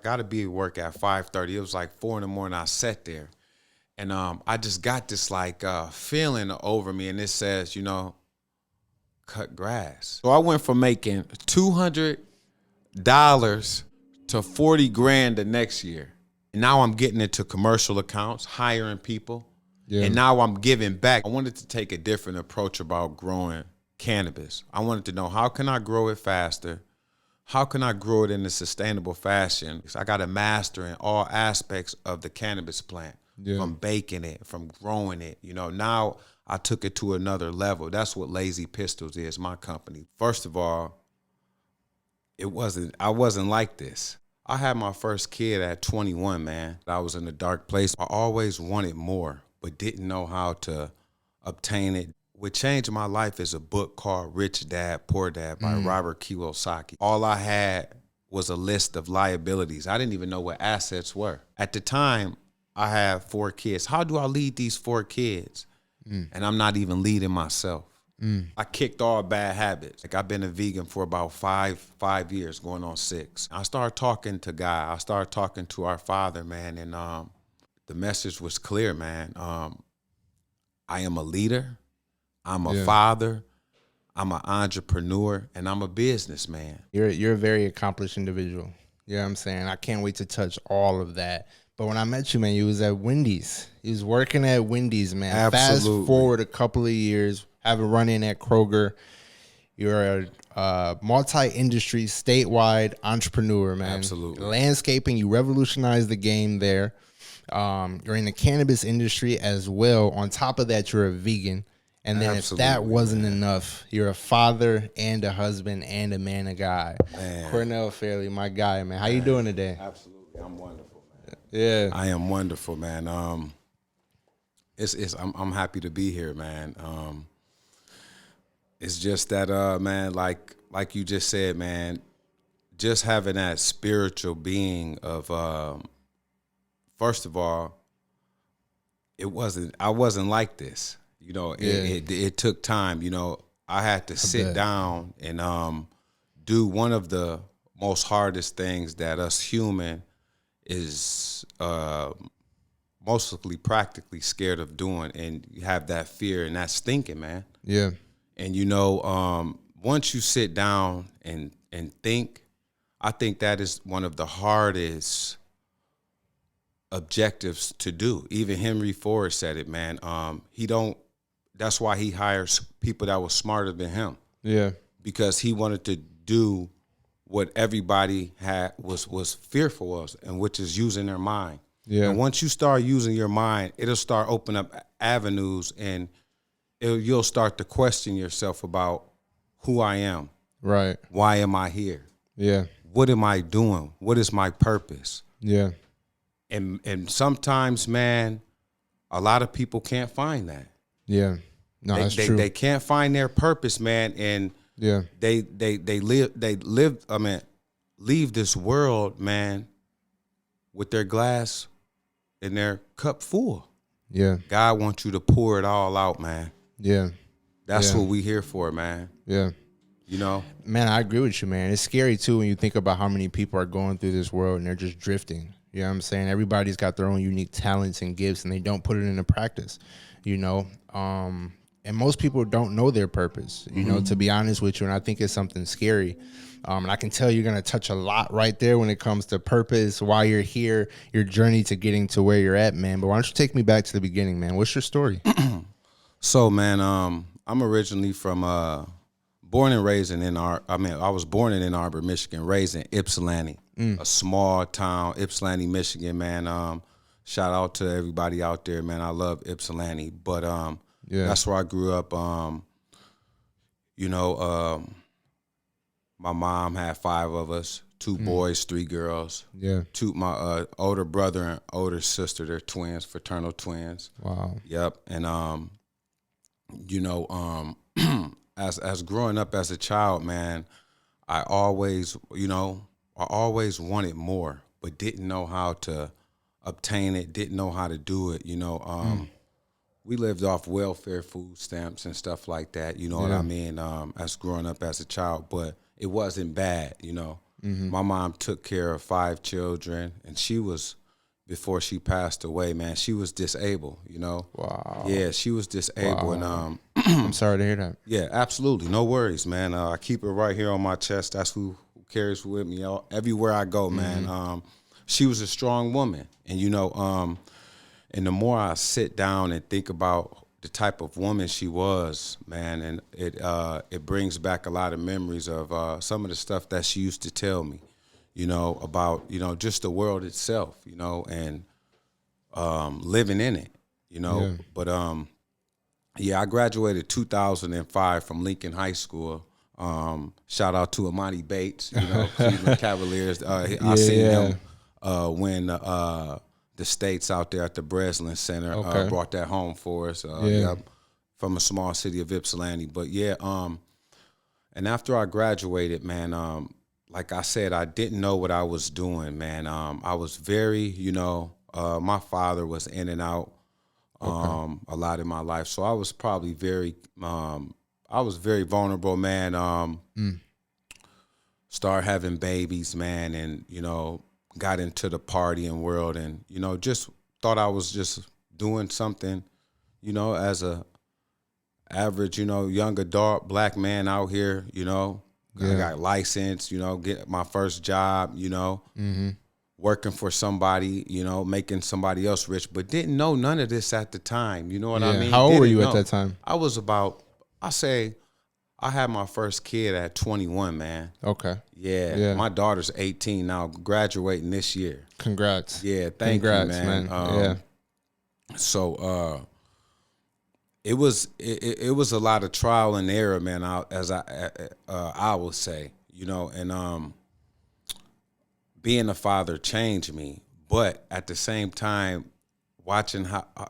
Got to be at work at 5:30. It was like 4 in the morning. I sat there, and I just got this like feeling over me, and it says, cut grass. So I went from making $200 to 40 grand the next year. And now I'm getting into commercial accounts, hiring people, and now I'm giving back. I wanted to take a different approach about growing cannabis. I wanted to know, how can I grow it faster? How can I grow it in a sustainable fashion? I got to master in all aspects of the cannabis plant, from baking it, from growing it. Now I took it to another level. That's what LAZYPISTOLZ is, my company. First of all, I wasn't like this. I had my first kid at 21, man. I was in a dark place. I always wanted more, but didn't know how to obtain it. What changed my life is a book called Rich Dad, Poor Dad by Robert Kiyosaki. All I had was a list of liabilities. I didn't even know what assets were. At the time, I had 4 kids. How do I lead these 4 kids? And I'm not even leading myself. I kicked all bad habits. Like, I've been a vegan for about five years, going on 6. I started talking to God. I started talking to our Father, man, and the message was clear, man. I am a leader. I'm a father, I'm an entrepreneur, and I'm a businessman. You're a very accomplished individual. You know what I'm saying? I can't wait to touch all of that. But when I met you, man, you was at Wendy's. You was working at Wendy's, man. Absolutely. Fast forward a couple of years, having run in at Kroger. You're a multi-industry, statewide entrepreneur, man. Absolutely. Landscaping, you revolutionized the game there. You're in the cannabis industry as well. On top of that, you're a vegan. And then if that wasn't enough, you're a father and a husband and a man of God. Man. Cornell Fairley, my guy, man. How you doing today? Absolutely. I'm wonderful, man. Yeah. I am wonderful, man. I'm happy to be here, man. It's just that, man, like you just said, man, just having that spiritual being of, first of all, I wasn't like this. It took time. I had to sit down and do one of the most hardest things that us human is mostly practically scared of doing, and you have that fear, and that's thinking, man. Yeah. And once you sit down and think, I think that is one of the hardest objectives to do. Even Henry Ford said it, man. That's why he hires people that were smarter than him. Yeah. Because he wanted to do what everybody was fearful of, and which is using their mind. Yeah. And once you start using your mind, it'll start opening up avenues, and you'll start to question yourself about who I am. Right. Why am I here? Yeah. What am I doing? What is my purpose? Yeah. And sometimes, man, a lot of people can't find that. Yeah. No, that's true. They can't find their purpose, man, and they leave this world, man, with their glass and their cup full. Yeah. God wants you to pour it all out, man. Yeah. That's what we here for, man. Yeah. Man, I agree with you, man. It's scary too when you think about how many people are going through this world and they're just drifting. You know what I'm saying? Everybody's got their own unique talents and gifts, and they don't put it into practice, and most people don't know their purpose, to be honest with you. And I think it's something scary. And I can tell you're going to touch a lot right there when it comes to purpose, why you're here, your journey to getting to where you're at, man. But why don't you take me back to the beginning, man? What's your story? So, man, I'm originally from born and raised in I was born in Ann Arbor, Michigan, raised in Ypsilanti, a small town, Ypsilanti, Michigan, man. Shout out to everybody out there, man. I love Ypsilanti, but that's where I grew up. My mom had 5 of us, 2 boys, 3 girls. Yeah. My older brother and older sister, they're twins, fraternal twins. Wow. Yep. And as growing up as a child, man, I always wanted more, but didn't know how to obtain it, didn't know how to do it, We lived off welfare food stamps and stuff like that, what I mean, as growing up as a child, but it wasn't bad, My mom took care of 5 children, and she was, before she passed away, man, she was disabled, you know. Wow. Yeah, she was disabled. Wow. And I'm sorry to hear that. yeah, absolutely. No worries, man. I keep it right here on my chest. That's who carries with me everywhere I go, man. She was a strong woman. And, you know, and the more I sit down and think about the type of woman she was, man, and it brings back a lot of memories of some of the stuff that she used to tell me, you know, about, you know, just the world itself, you know, and living in it, you know. Yeah. But yeah, I graduated 2005 from Lincoln High School. Shout out to Imani Bates, you know, Cleveland Cavaliers. I seen him win the states out there at the Breslin Center. Brought that home for us. From a small city of Ypsilanti. But yeah, and after I graduated, man, like I said, I didn't know what I was doing, man. I was very, you know, my father was in and out a lot in my life, so I was probably very, I was very vulnerable, man. Started having babies, man, and you know, got into the partying world, and you know, just thought I was just doing something, you know, as a average, you know, young adult black man out here, you know. I got licensed, you know, get my first job, you know, working for somebody, you know, making somebody else rich, but didn't know none of this at the time. You know what I mean? How old were you at that time? I was about, I had my first kid at 21, man. Okay. Yeah. My daughter's 18 now, graduating this year. Congrats. Yeah, thank you, man. So it was a lot of trial and error, man, I would say, you know, and being a father changed me, but at the same time,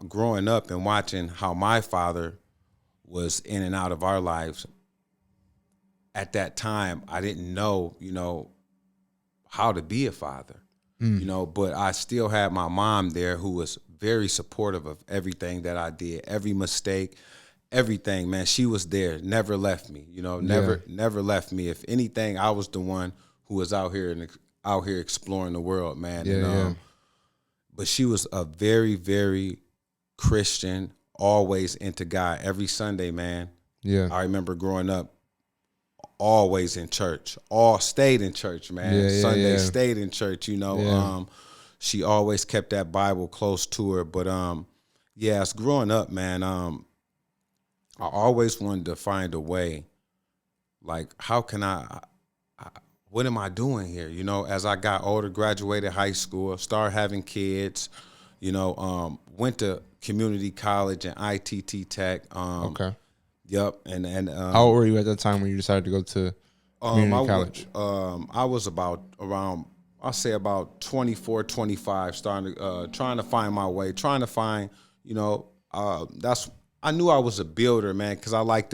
growing up and watching how my father was in and out of our lives, at that time, I didn't know, you know, how to be a father, you know, but I still had my mom there who was very supportive of everything that I did, every mistake, everything, man. She was there, never left me, you know, never left me. If anything, I was the one who was out here exploring the world, man. But she was a very, very Christian, always into God. Every Sunday, man. Yeah. I remember growing up, always in church. Stayed in church, man. Sunday stayed in church, you know. She always kept that Bible close to her. But as growing up, man, I always wanted to find a way, like, how can what am I doing here? You know, as I got older, graduated high school, started having kids, you know, went to community college and ITT Tech. Okay. Yep. And how old were you at that time when you decided to go to community college? I was around, I'll say about 24, 25, starting to, trying to find my way, trying to find, you know, I knew I was a builder, man, because I liked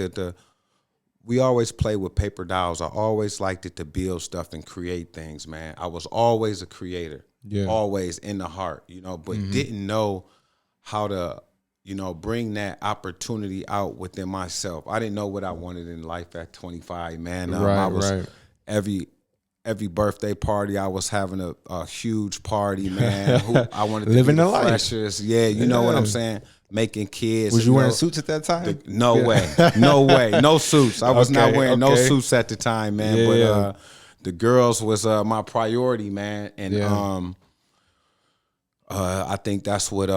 we always play with paper dolls. I always liked it to build stuff and create things, man. I was always a creator, always in the heart, you know, but didn't know how to, you know, bring that opportunity out within myself. I didn't know what I wanted in life at 25, man. I was every birthday party, I was having a huge party, man. I wanted to living be the freshest. Yeah, you know what I'm saying? Making kids. Was you wearing suits at that time? No way. No way. No suits. I was not wearing no suits at the time, man. But the girls was my priority, man. And I think that's what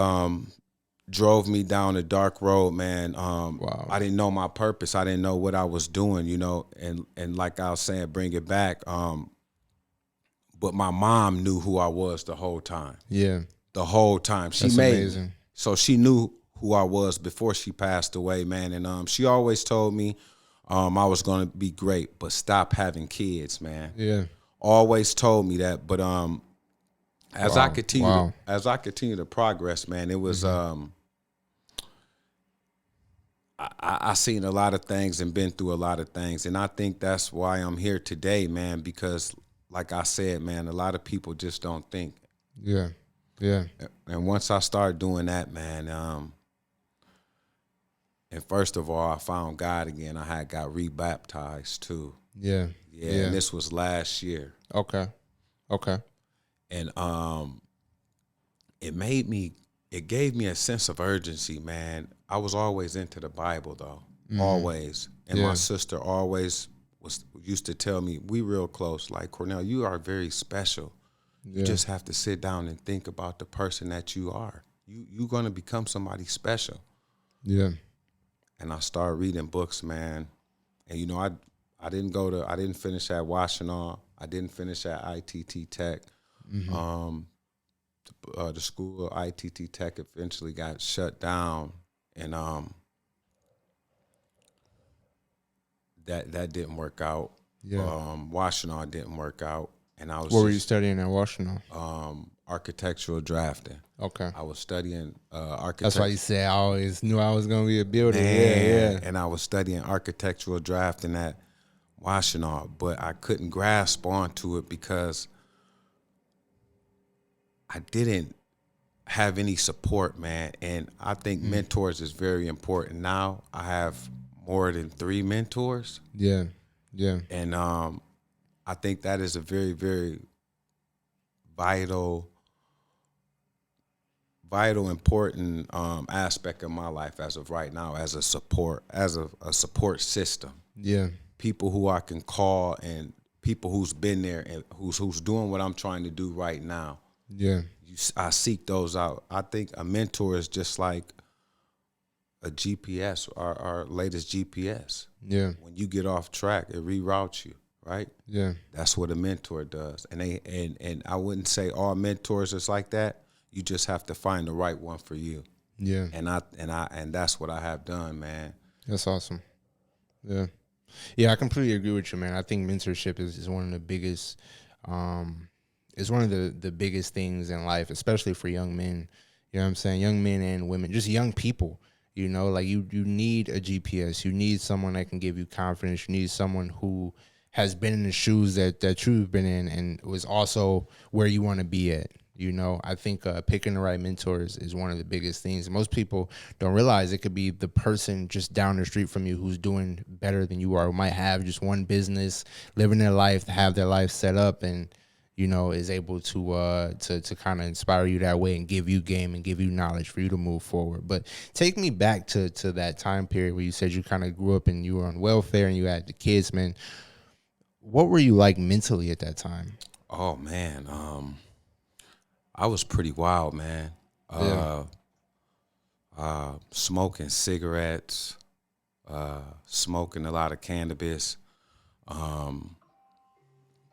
drove me down a dark road, man. Wow. I didn't know my purpose. I didn't know what I was doing, you know. And like I was saying, bring it back. But my mom knew who I was the whole time. Yeah. The whole time. That's amazing. So she knew who I was before she passed away, man. And she always told me I was going to be great, but stop having kids, man. Yeah. Always told me that. But as I continue to progress, man, it was I seen a lot of things and been through a lot of things. And I think that's why I'm here today, man, because like I said, man, a lot of people just don't think. Yeah. Yeah. And once I started doing that, man, and first of all, I found God again. I had got rebaptized too. Yeah. Yeah, and this was last year. Okay. And it gave me a sense of urgency, man. I was always into the Bible though. Always. And my sister always used to tell me, we real close, like, Cornell, you are very special. You just have to sit down and think about the person that you are. You're gonna become somebody special. Yeah. And I started reading books, man. And you know, I didn't finish at Washington. I didn't finish at ITT Tech. The school of ITT Tech eventually got shut down, and that didn't work out. Yeah. Washington didn't work out, and I was. What were you studying at Washington? Architectural drafting. Okay. I was studying architecture. That's why you said I always knew I was going to be a builder. Yeah. And I was studying architectural drafting at Washington, but I couldn't grasp onto it because I didn't have any support, man. And I think mentors is very important. Now I have more than 3 mentors. Yeah. And I think that is a very, very vital, important aspect of my life as of right now, as a support system. Yeah. People who I can call and people who's been there and who's doing what I'm trying to do right now. Yeah. I seek those out. I think a mentor is just like a GPS, our latest GPS. Yeah. When you get off track, it reroutes you, right? Yeah. That's what a mentor does. And I wouldn't say all mentors is like that. You just have to find the right one for you. Yeah. And that's what I have done, man. That's awesome. Yeah. Yeah, I completely agree with you, man. I think mentorship is one of the biggest is one of the biggest things in life, especially for young men. You know what I'm saying? Young men and women, just young people. You know, like you need a GPS. You need someone that can give you confidence. You need someone who has been in the shoes that you've been in and was also where you want to be at. You know, I think picking the right mentors is one of the biggest things. Most people don't realize it could be the person just down the street from you who's doing better than you are, who might have just one business, living their life, have their life set up, and, you know, is able to kind of inspire you that way and give you game and give you knowledge for you to move forward. But take me back to that time period where you said you kind of grew up and you were on welfare and you had the kids, man. What were you like mentally at that time? Oh, man. I was pretty wild, man. Smoking cigarettes, smoking a lot of cannabis. My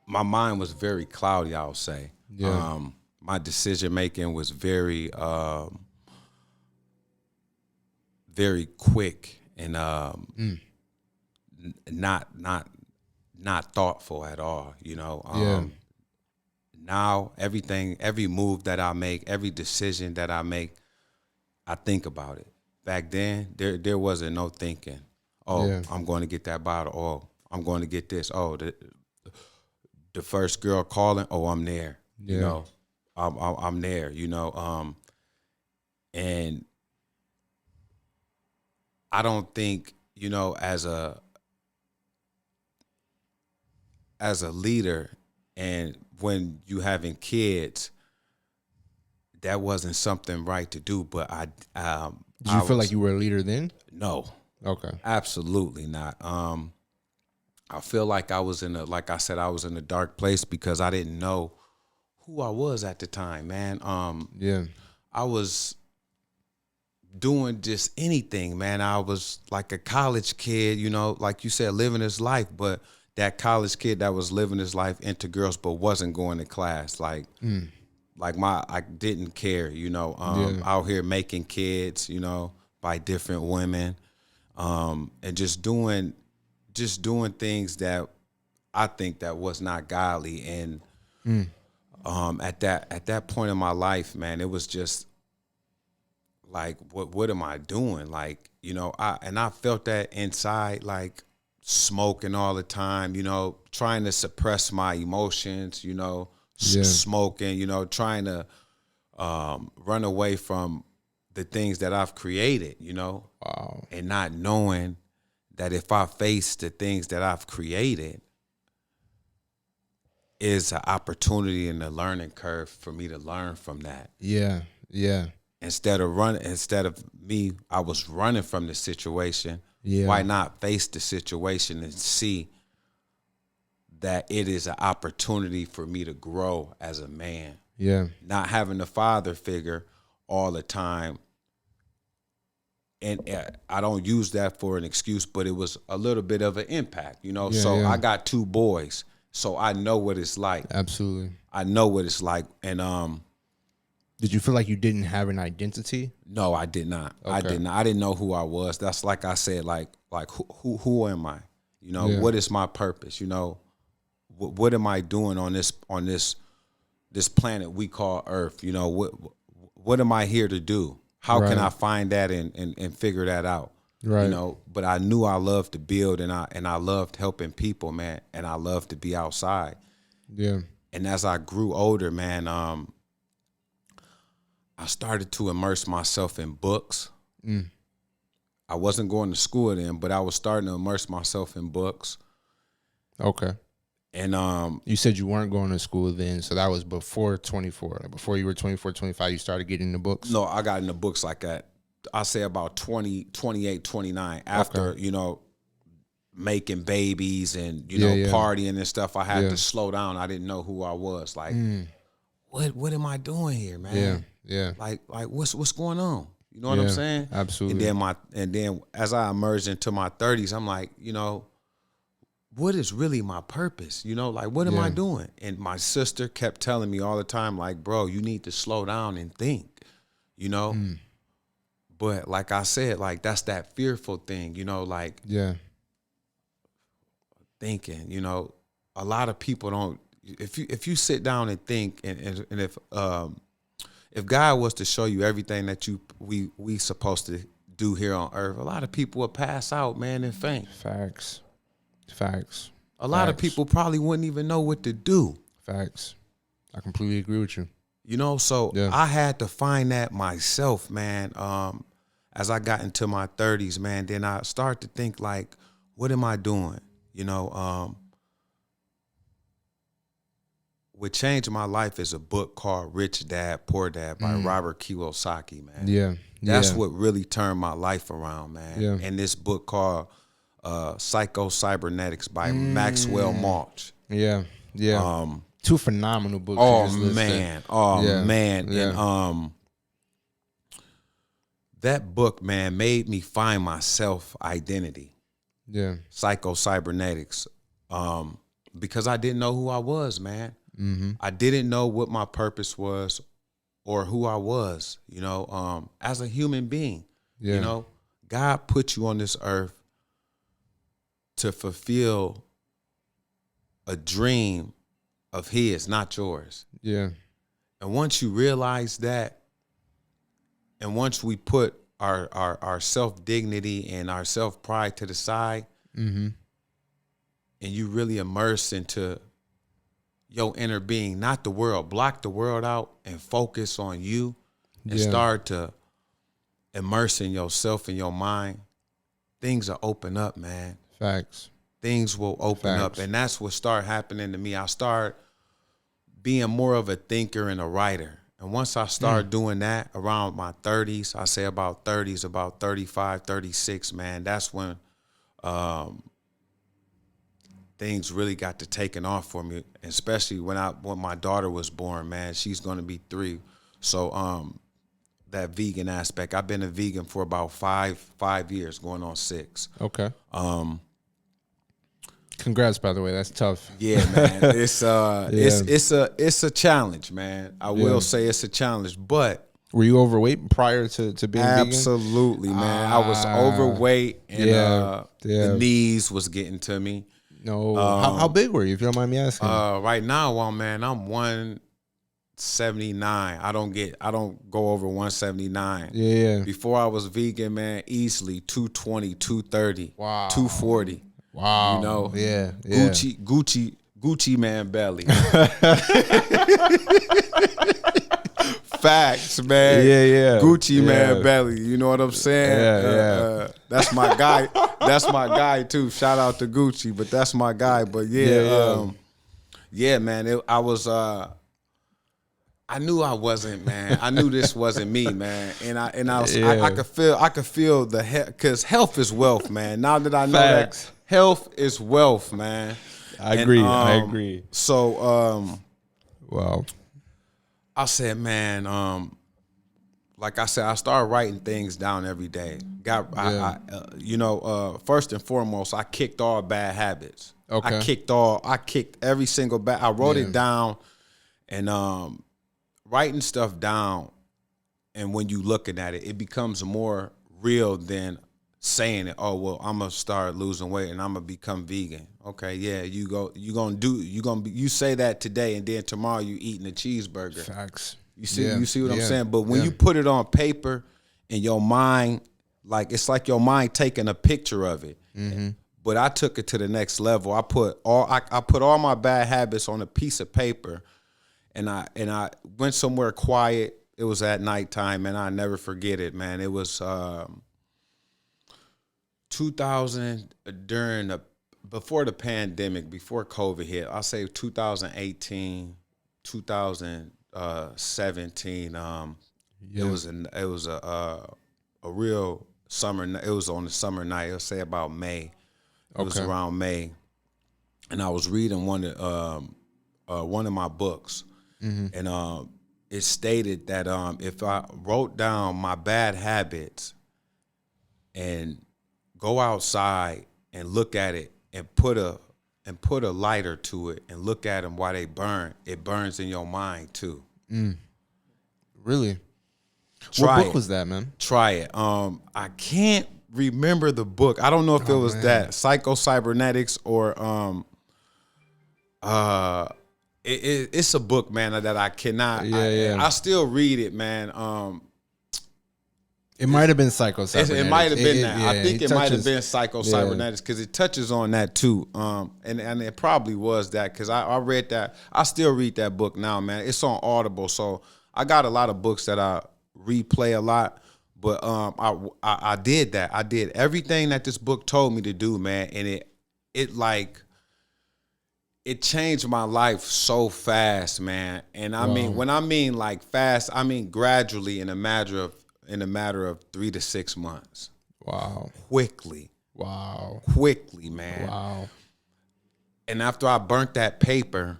mind was very cloudy, I'll say. Yeah. My decision making was very, very quick and not thoughtful at all. You know. Now every move that I make, every decision that I make, I think about it. Back then, there wasn't no thinking. Oh, I'm going to get that bottle. Oh, I'm going to get this. Oh, the first girl calling. Oh, I'm there. Yeah. You know, I'm there. You know, and I don't think, you know, as a leader, and when you having kids, that wasn't something right to do. But Did you feel like you were a leader then? No. Okay. Absolutely not. I feel like I was like I said, I was in a dark place because I didn't know who I was at the time, man. I was doing just anything, man. I was like a college kid, you know, like you said, living his life, but that college kid that was living his life into girls but wasn't going to class. Like I didn't care, you know, out here making kids, you know, by different women, and just doing things that I think that was not godly. And at that point in my life, man, it was just like, what am I doing? Like, you know, I felt that inside, like, smoking all the time, you know, trying to suppress my emotions, you know, smoking, you know, trying to run away from the things that I've created, you know. Wow. And not knowing that if I face the things that I've created, is an opportunity and a learning curve for me to learn from that. Yeah, yeah. Instead of me, I was running from the situation. Yeah. Why not face the situation and see that it is an opportunity for me to grow as a man? Yeah. Not having a father figure all the time. And I don't use that for an excuse, but it was a little bit of an impact, you know? So I got 2 boys, so I know what it's like. Absolutely. I know what it's like. And did you feel like you didn't have an identity? no, I did not. Okay. I did not. I didn't know who I was. That's like I said, like who am I? You know, what is my purpose? You know, what am I doing on this planet we call Earth? You know, what am I here to do? How can I find that and figure that out? Right. You know, but I knew I loved to build and I loved helping people, man, and I loved to be outside. Yeah. And as I grew older, man, I started to immerse myself in books. I wasn't going to school then, but I was starting to immerse myself in books. Okay. And you said you weren't going to school then, so that was before 24. Like before you were 24, 25, you started getting into books? No, I got into books like that. I say about 20, 28, 29 after, you know, making babies and, you know, partying and stuff. I had to slow down. I didn't know who I was. Like, what am I doing here, man? Yeah. Like what's going on? You know what I'm saying? Absolutely. And then as I emerged into my 30s, I'm like, you know, what is really my purpose? You know, like, what am I doing? And my sister kept telling me all the time, like, bro, you need to slow down and think, you know? But like I said, like, that's that fearful thing, you know, like thinking, you know, a lot of people don't, if you sit down and think and if God was to show you everything that we supposed to do here on earth, a lot of people would pass out, man, and faint. Facts. A lot of people probably wouldn't even know what to do. Facts. I completely agree with you. You know, so I had to find that myself, man. As I got into my 30s, man, then I started to think, like, what am I doing? You know, what changed my life is a book called Rich Dad, Poor Dad by Robert Kiyosaki, man. Yeah. That's what really turned my life around, man. Yeah. And this book called Psycho-Cybernetics by Maxwell Maltz. Yeah. 2 phenomenal books. Oh man. Yeah. And that book, man, made me find my self-identity. Yeah. Psycho-Cybernetics. Because I didn't know who I was, man. I didn't know what my purpose was or who I was, you know, as a human being. You know, God put you on this earth to fulfill a dream of his, not yours. Yeah. And once you realize that, and once we put our self-dignity and our self-pride to the side, and you really immerse into your inner being, not the world, block the world out and focus on you and start to immerse in yourself and your mind, things will open up, man. Facts. Things will open up. And that's what started happening to me. I started being more of a thinker and a writer. And once I started doing that around my 30s, I say about 30s, about 35, 36, man, that's when things really got to taking off for me, especially when my daughter was born, man. She's going to be 3. So that vegan aspect, I've been a vegan for about 5 years, going on 6. Okay. Congrats, by the way. That's tough. Yeah, man. It's a challenge, man. I will say it's a challenge, but were you overweight prior to being vegan? Absolutely, man. I was overweight and the knees was getting to me. No. How big were you, if you don't mind me asking? Right now, I'm 179. I don't go over 179. Yeah. Before I was vegan, man, easily 220, 230, 240. Wow. You know, Gucci man belly. Facts, man. Yeah. Gucci man belly. You know what I'm saying? Yeah. That's my guy. That's my guy too. Shout out to Gucci, but that's my guy. But yeah, man, I knew I wasn't, man. I knew this wasn't me, man. And I could feel the because health is wealth, man. Now that I know that health is wealth, man. I agree. So, wow. I said, man, like I said, I started writing things down every day. First and foremost, I kicked all bad habits. Okay. I kicked every single bad. I wrote it down, and writing stuff down, and when you looking at it, it becomes more real than saying it. Oh well, I'm gonna start losing weight and I'm gonna become vegan. Okay, yeah, you say that today, and then tomorrow you eating a cheeseburger. Facts. You see what I'm saying? But when you put it on paper, in your mind, like it's like your mind taking a picture of it. Mm-hmm. But I took it to the next level. I put all my bad habits on a piece of paper. And I went somewhere quiet. It was at nighttime, and I never forget it, man. It was 2000 before the pandemic, before COVID hit. I'll say 2018, 2017. It was a real summer. It was on a summer night. I'll say about May. It was around May, and I was reading one of my books. Mm-hmm. And it stated that if I wrote down my bad habits and go outside and look at it and put a lighter to it and look at them while they burn, it burns in your mind too. Really? What book was that, man? Try it. I can't remember the book. I don't know if it was that Psycho-Cybernetics or it's a book, man, that I cannot. I still read it, man. It might have been Psycho-Cybernetics. It might have been that. I think it might have been Psycho-Cybernetics because it touches on that too. And it probably was that because I read that. I still read that book now, man. It's on Audible, so I got a lot of books that I replay a lot. But I did that. I did everything that this book told me to do, man, and it changed my life so fast, man. And I mean, when I mean like fast, I mean gradually in a matter of 3 to 6 months. Wow. Quickly. Wow. Quickly, man. Wow. And after I burnt that paper,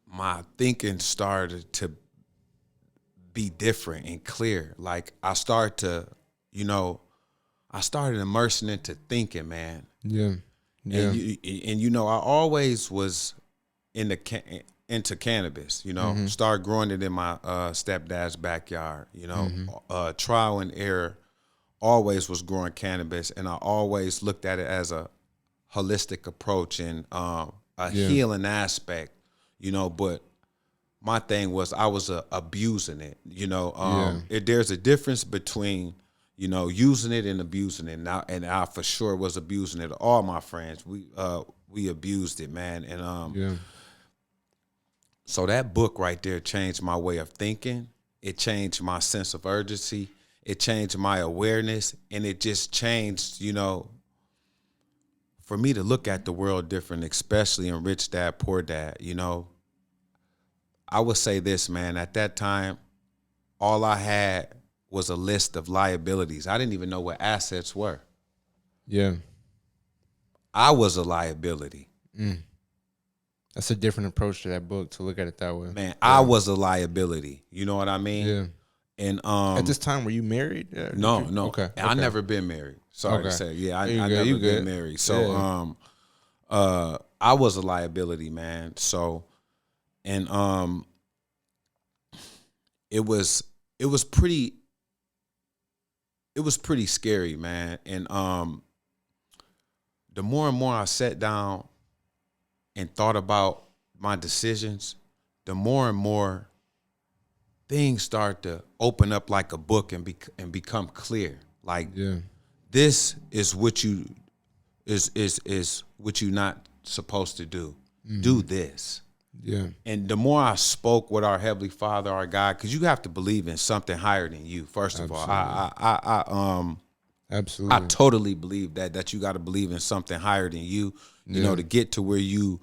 my thinking started to be different and clear. Like I started immersing into thinking, man. Yeah. Yeah. And I always was into cannabis, started growing it in my stepdad's backyard, trial and error, always was growing cannabis. And I always looked at it as a holistic approach and healing aspect, but my thing was I was abusing it, there's a difference between using it and abusing it. And I for sure was abusing it. All my friends, we abused it, man. And so that book right there changed my way of thinking. It changed my sense of urgency. It changed my awareness, and it just changed, for me to look at the world different, especially in Rich Dad, Poor Dad. I would say this, man. At that time, all I had was a list of liabilities. I didn't even know what assets were. Yeah. I was a liability. That's a different approach to that book, to look at it that way. Man, I was a liability. You know what I mean? Yeah. And at this time, were you married? Yeah. No. Okay. I never been married. Sorry to say. Yeah, I never been married. So I was a liability, man. So and it was pretty scary, man. And the more and more I sat down and thought about my decisions, the more and more things start to open up like a book and become clear. Like this is what you is what you're not supposed to do. Do this. Yeah. And the more I spoke with our Heavenly Father, our God, because you have to believe in something higher than you. First of all, Absolutely. I totally believe that you got to believe in something higher than you, you know, to get to where you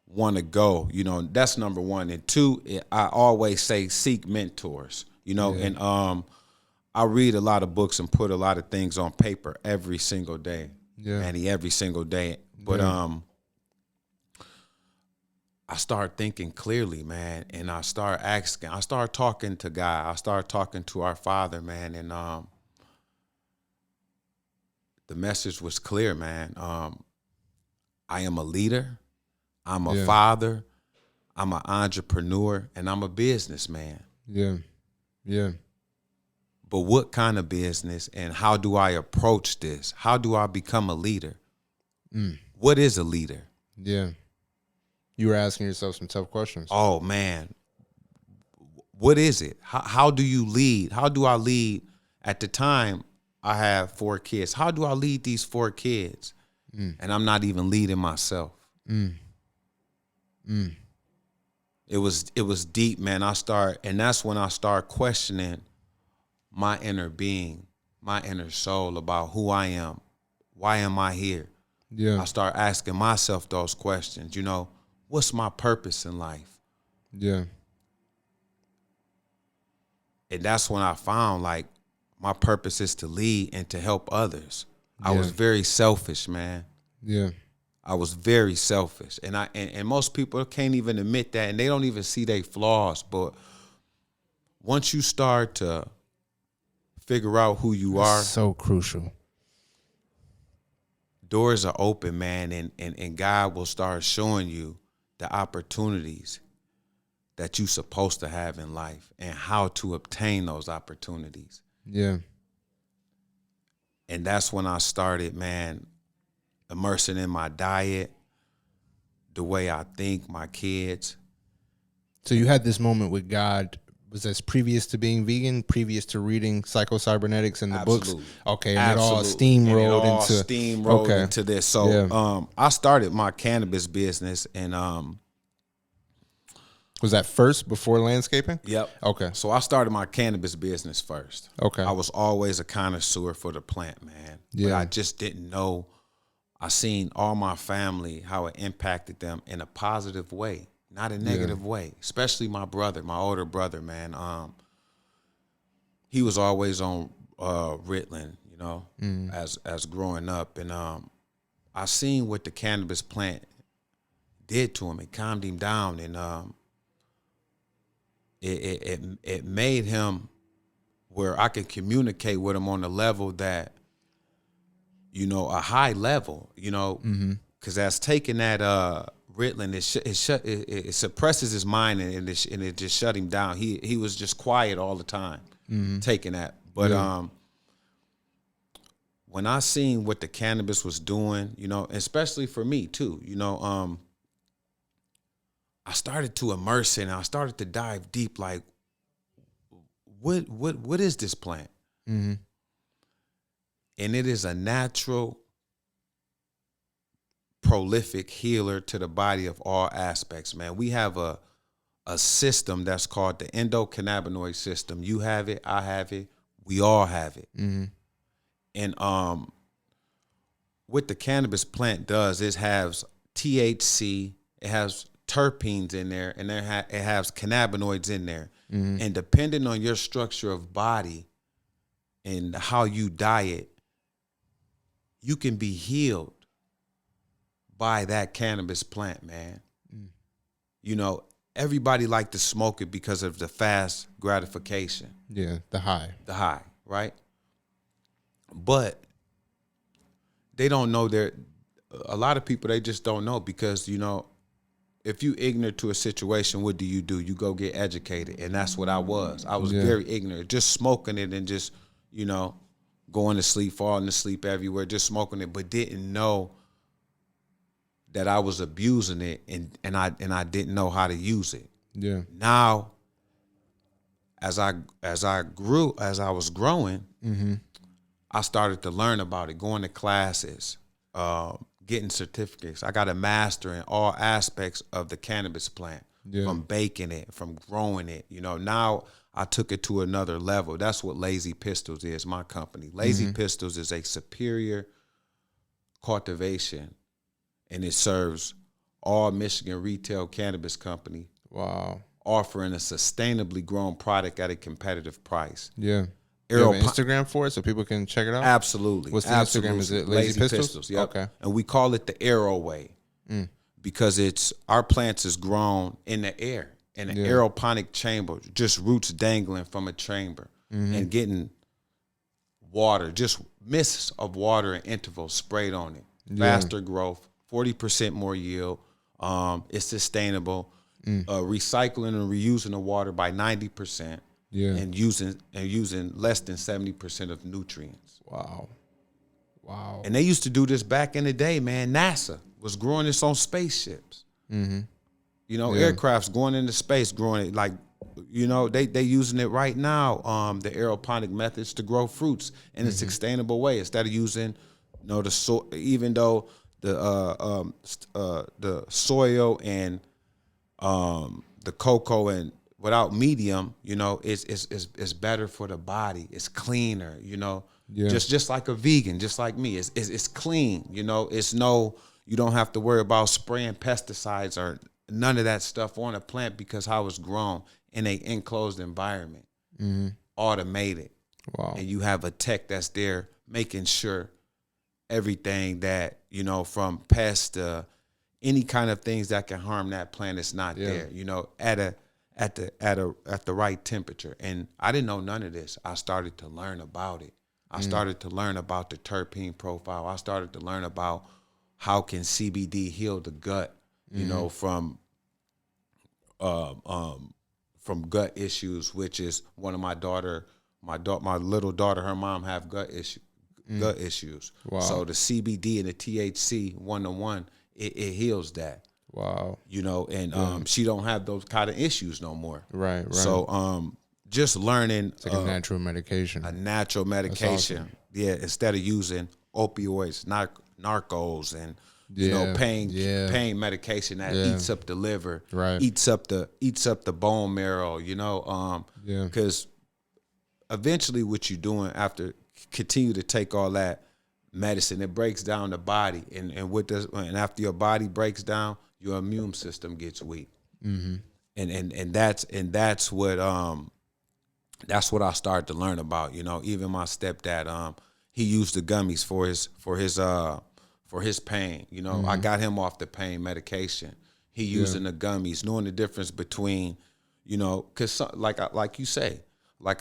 want to go. You know, that's number one. And two, I always say seek mentors, you know, and I read a lot of books and put a lot of things on paper every single day. Manny, every single day. But I start thinking clearly, man, and I start talking to God. I start talking to our Father, man, and the message was clear, man. I am a leader, I'm a father, I'm an entrepreneur, and I'm a businessman. Yeah. But what kind of business, and how do I approach this? How do I become a leader? What is a leader? Yeah. You were asking yourself some tough questions. Oh, man. What is it? How do you lead? How do I lead? At the time, I have 4 kids. How do I lead these 4 kids? And I'm not even leading myself. It was deep, man. And that's when I start questioning my inner being, my inner soul about who I am. Why am I here? Yeah. I start asking myself those questions, you know, what's my purpose in life? Yeah. And that's when I found, like, my purpose is to lead and to help others. I was very selfish, man. Yeah. I was very selfish. And most people can't even admit that, and they don't even see their flaws. But once you start to figure out who you are, so crucial. Doors are open, man, and God will start showing you the opportunities that you're supposed to have in life and how to obtain those opportunities. Yeah. And that's when I started, man, immersing in my diet, the way I think, my kids. So you had this moment with God. Was this previous to being vegan, previous to reading Psycho-Cybernetics and the books? Okay, and Absolutely. it all steamrolled into this. So I started my cannabis business, and was that first before landscaping? Yep. Okay. So I started my cannabis business first. Okay. I was always a connoisseur for the plant, man. Yeah. But I just didn't know. I seen all my family, how it impacted them in a positive way, not a negative way. Especially my brother, my older brother, man. He was always on Ritalin, you know, as growing up, and I seen what the cannabis plant did to him. It calmed him down, and it made him where I could communicate with him on a level that, you know, a high level, you know, because as taking that Ritalin, it suppresses his mind, and it just shut him down. He was just quiet all the time taking that. But when I seen what the cannabis was doing, you know, especially for me too, you know, I started to immerse in, and I started to dive deep, like, what is this plant? And it is a natural, prolific healer to the body of all aspects, man. We have a system that's called the endocannabinoid system. You have it, I have it, we all have it. And what the cannabis plant does is has THC, it has terpenes in there, and it has cannabinoids in there. And depending on your structure of body and how you diet, you can be healed by that cannabis plant, man. You know, everybody like to smoke it because of the fast gratification. Yeah, the high. The high, right? But they don't know a lot of people, they just don't know, because, you know, if you ignorant to a situation, what do? You go get educated. And that's what I was. I was very ignorant, just smoking it and just, you know, going to sleep, falling asleep everywhere, just smoking it, but didn't know that I was abusing it, and I didn't know how to use it. Yeah. Now, as I was growing, I started to learn about it, going to classes, getting certificates. I got a master in all aspects of the cannabis plant, from baking it, from growing it. You know, now I took it to another level. That's what LAZYPISTOLZ is, my company. LAZYPISTOLZ is a superior cultivation, and it serves all Michigan retail cannabis company. Wow. Offering a sustainably grown product at a competitive price. Yeah. You have an Instagram for it so people can check it out? Absolutely. What's the Instagram? Is it LAZYPISTOLZ? Yep. Okay. And we call it the Aero way because it's our plants is grown in the air, in an aeroponic chamber, just roots dangling from a chamber and getting water, just mists of water and intervals sprayed on it. Faster growth, 40% more yield. It's sustainable. Recycling and reusing the water by 90%. And using less than 70% of nutrients. Wow. And they used to do this back in the day, man. NASA was growing this on spaceships. You know, aircrafts going into space, growing it like, you know, they using it right now. The aeroponic methods to grow fruits in a sustainable way instead of using, you know, even though the soil and the cocoa and without medium, you know, it's better for the body. It's cleaner, you know. Just like a vegan, just like me. It's clean, you know. You don't have to worry about spraying pesticides or none of that stuff on a plant because how it's grown in an enclosed environment, automated. Wow. And you have a tech that's there making sure everything that, you know, from pests to any kind of things that can harm that plant is not there, you know, at the right temperature. And I didn't know none of this. I started to learn about it. I started to learn about the terpene profile. I started to learn about how can CBD heal the gut, you know, from gut issues, which is one of my little daughter, her mom have gut issues. Wow. So the CBD and the THC 1-to-1, it heals that. Wow. You know, and she don't have those kind of issues no more. Right. So just learning it's like a natural medication. A natural medication. Awesome. Yeah, instead of using opioids, narcos and you know, pain medication that eats up the liver, eats up the bone marrow, you know, because eventually what you're doing after continue to take all that medicine, it breaks down the body, and after your body breaks down, your immune system gets weak, and that's what I started to learn about. You know, even my stepdad, he used the gummies for his pain. You know, I got him off the pain medication. He using the gummies, knowing the difference between, you know, because like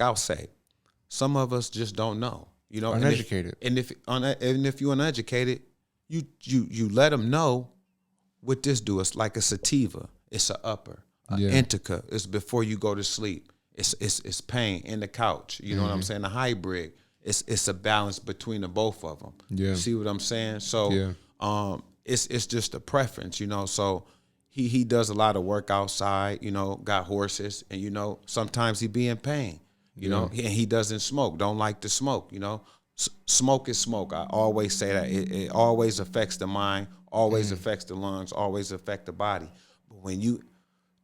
I'll say, some of us just don't know. You know, uneducated. And if you're uneducated, you let them know what this do. It's like a sativa. It's an upper. Indica. It's before you go to sleep. It's pain in the couch. You know what I'm saying? The hybrid. It's a balance between the both of them. You see what I'm saying? So it's just a preference, you know. So he does a lot of work outside, you know, got horses, and you know, sometimes he be in pain, you know, and he doesn't smoke, don't like to smoke, you know. Smoke is smoke. I always say that. It always affects the mind, always affects the lungs, always affect the body. But when you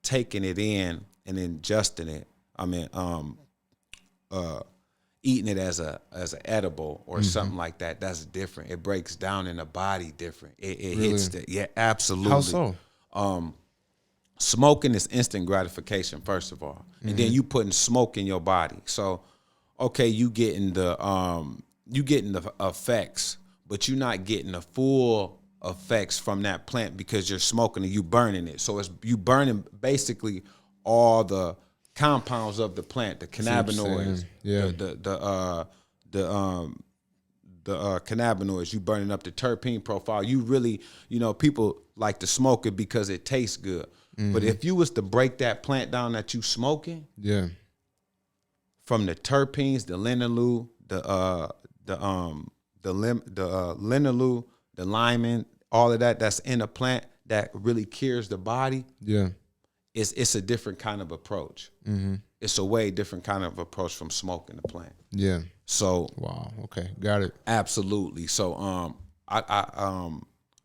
taking it in and ingesting it, I mean, eating it as an edible or something like that, that's different. It breaks down in the body different. It really? Hits the absolutely. How so? Smoking is instant gratification, first of all, and then you putting smoke in your body. So, okay, you getting the effects, but you're not getting the full effects from that plant because you're smoking and you burning it. So it's you burning basically all the compounds of the plant, the cannabinoids, the cannabinoids. You burning up the terpene profile. You really, you know, people like to smoke it because it tastes good. But if you was to break that plant down that you smoking, from the terpenes, the linalool, the linalool, the limonene, all of that's in the plant that really cures the body. It's a different kind of approach. It's a way different kind of approach from smoking the plant. So wow. Okay, got it. Absolutely. So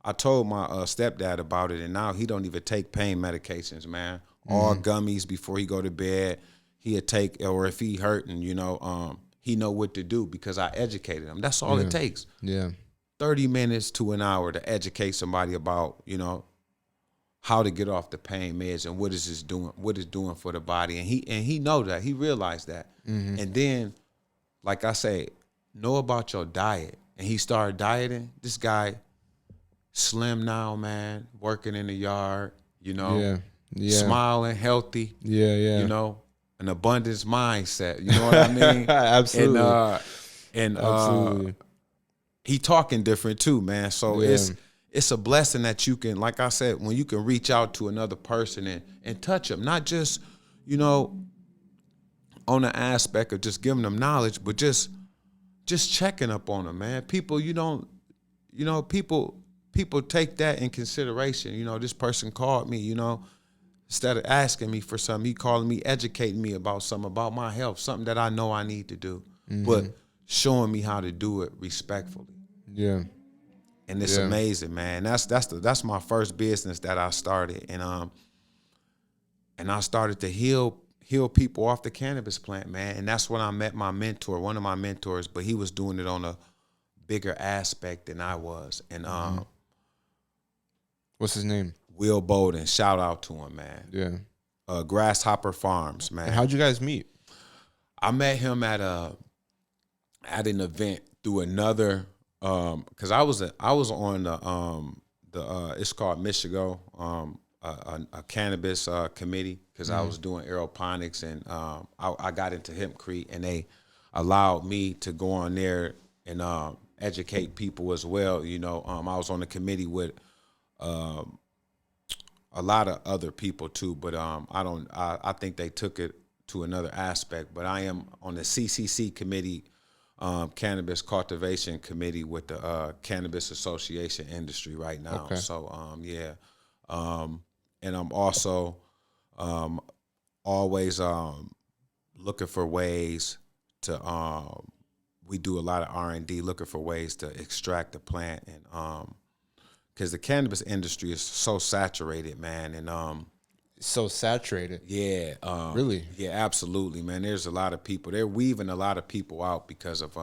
I told my stepdad about it, and now he don't even take pain medications, man. all gummies before he go to bed. He'd take, or if he hurting, he know what to do because I educated him. That's all it takes. Yeah. 30 minutes to an hour to educate somebody about, how to get off the pain meds and what it's doing for the body. And he know that. He realized that. And then, like I say, know about your diet. And he started dieting. This guy, slim now, man, working in the yard, smiling, healthy. Yeah. An abundance mindset. You know what I mean? Absolutely. And he talking different too, man. So it's a blessing that you can, like I said, when you can reach out to another person and touch them, not just, on the aspect of just giving them knowledge, but just checking up on them, man. People, people take that in consideration. This person called me, instead of asking me for something, he calling me, educating me about something, about my health, something that I know I need to do, but showing me how to do it respectfully. Yeah. And it's amazing, man. That's my first business that I started, and I started to heal people off the cannabis plant, man. And that's when I met my mentor, one of my mentors, but he was doing it on a bigger aspect than I was. And what's his name? Will Bowden. Shout out to him, man. Yeah. Grasshopper Farms, man. And how'd you guys meet? I met him at an event through another. Because I was on the it's called Michigo, a cannabis committee, because I was doing aeroponics, and I got into hempcrete, and they allowed me to go on there and educate people as well. I was on the committee with a lot of other people too, but I think they took it to another aspect. But I am on the CCC committee. Cannabis cultivation committee with the Cannabis Association industry right now. Okay. So and I'm also always looking for ways to we do a lot of R&D, looking for ways to extract the plant, and because the cannabis industry is so saturated, man, and so saturated. Yeah. Really? Yeah, absolutely, man. There's a lot of people. They're weaving a lot of people out because of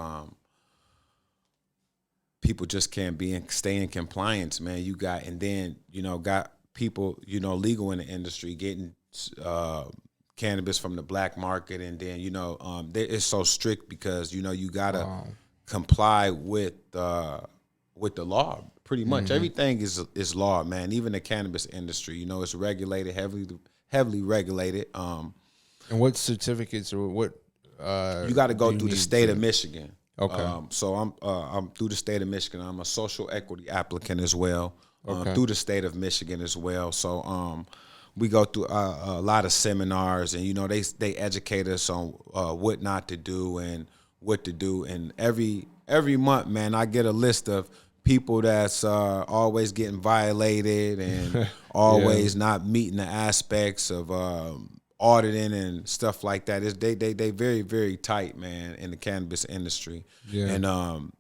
people just can't stay in compliance, man. You got, and then, got people, legal in the industry getting cannabis from the black market, and then, it's so strict because, you gotta comply with the law. Pretty much everything is law, man. Even the cannabis industry, it's regulated, heavily regulated. And what certificates or what? You got to go through the state of Michigan. Okay. So I'm through the state of Michigan. I'm a social equity applicant as well. Through the state of Michigan as well. So we go through a lot of seminars, and they educate us on what not to do and what to do. And every month, man, I get a list of people that's always getting violated and always not meeting the aspects of auditing and stuff like that. They very, very tight, man, in the cannabis industry. Yeah. And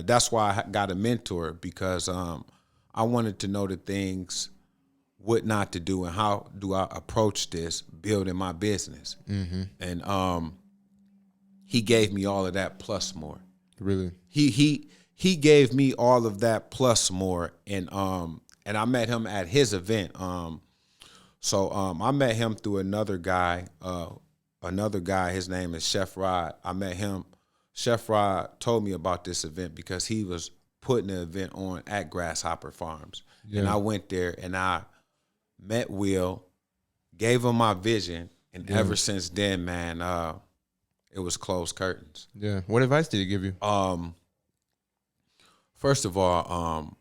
that's why I got a mentor, because I wanted to know the things, what not to do, and how do I approach this building my business. And he gave me all of that plus more. Really? He gave me all of that plus more, and I met him at his event. So I met him through another guy. His name is Chef Rod. I met him. Chef Rod told me about this event because he was putting an event on at Grasshopper Farms, and I went there and I met Will, gave him my vision, and ever since then, man, it was closed curtains. Yeah. What advice did he give you? First of all,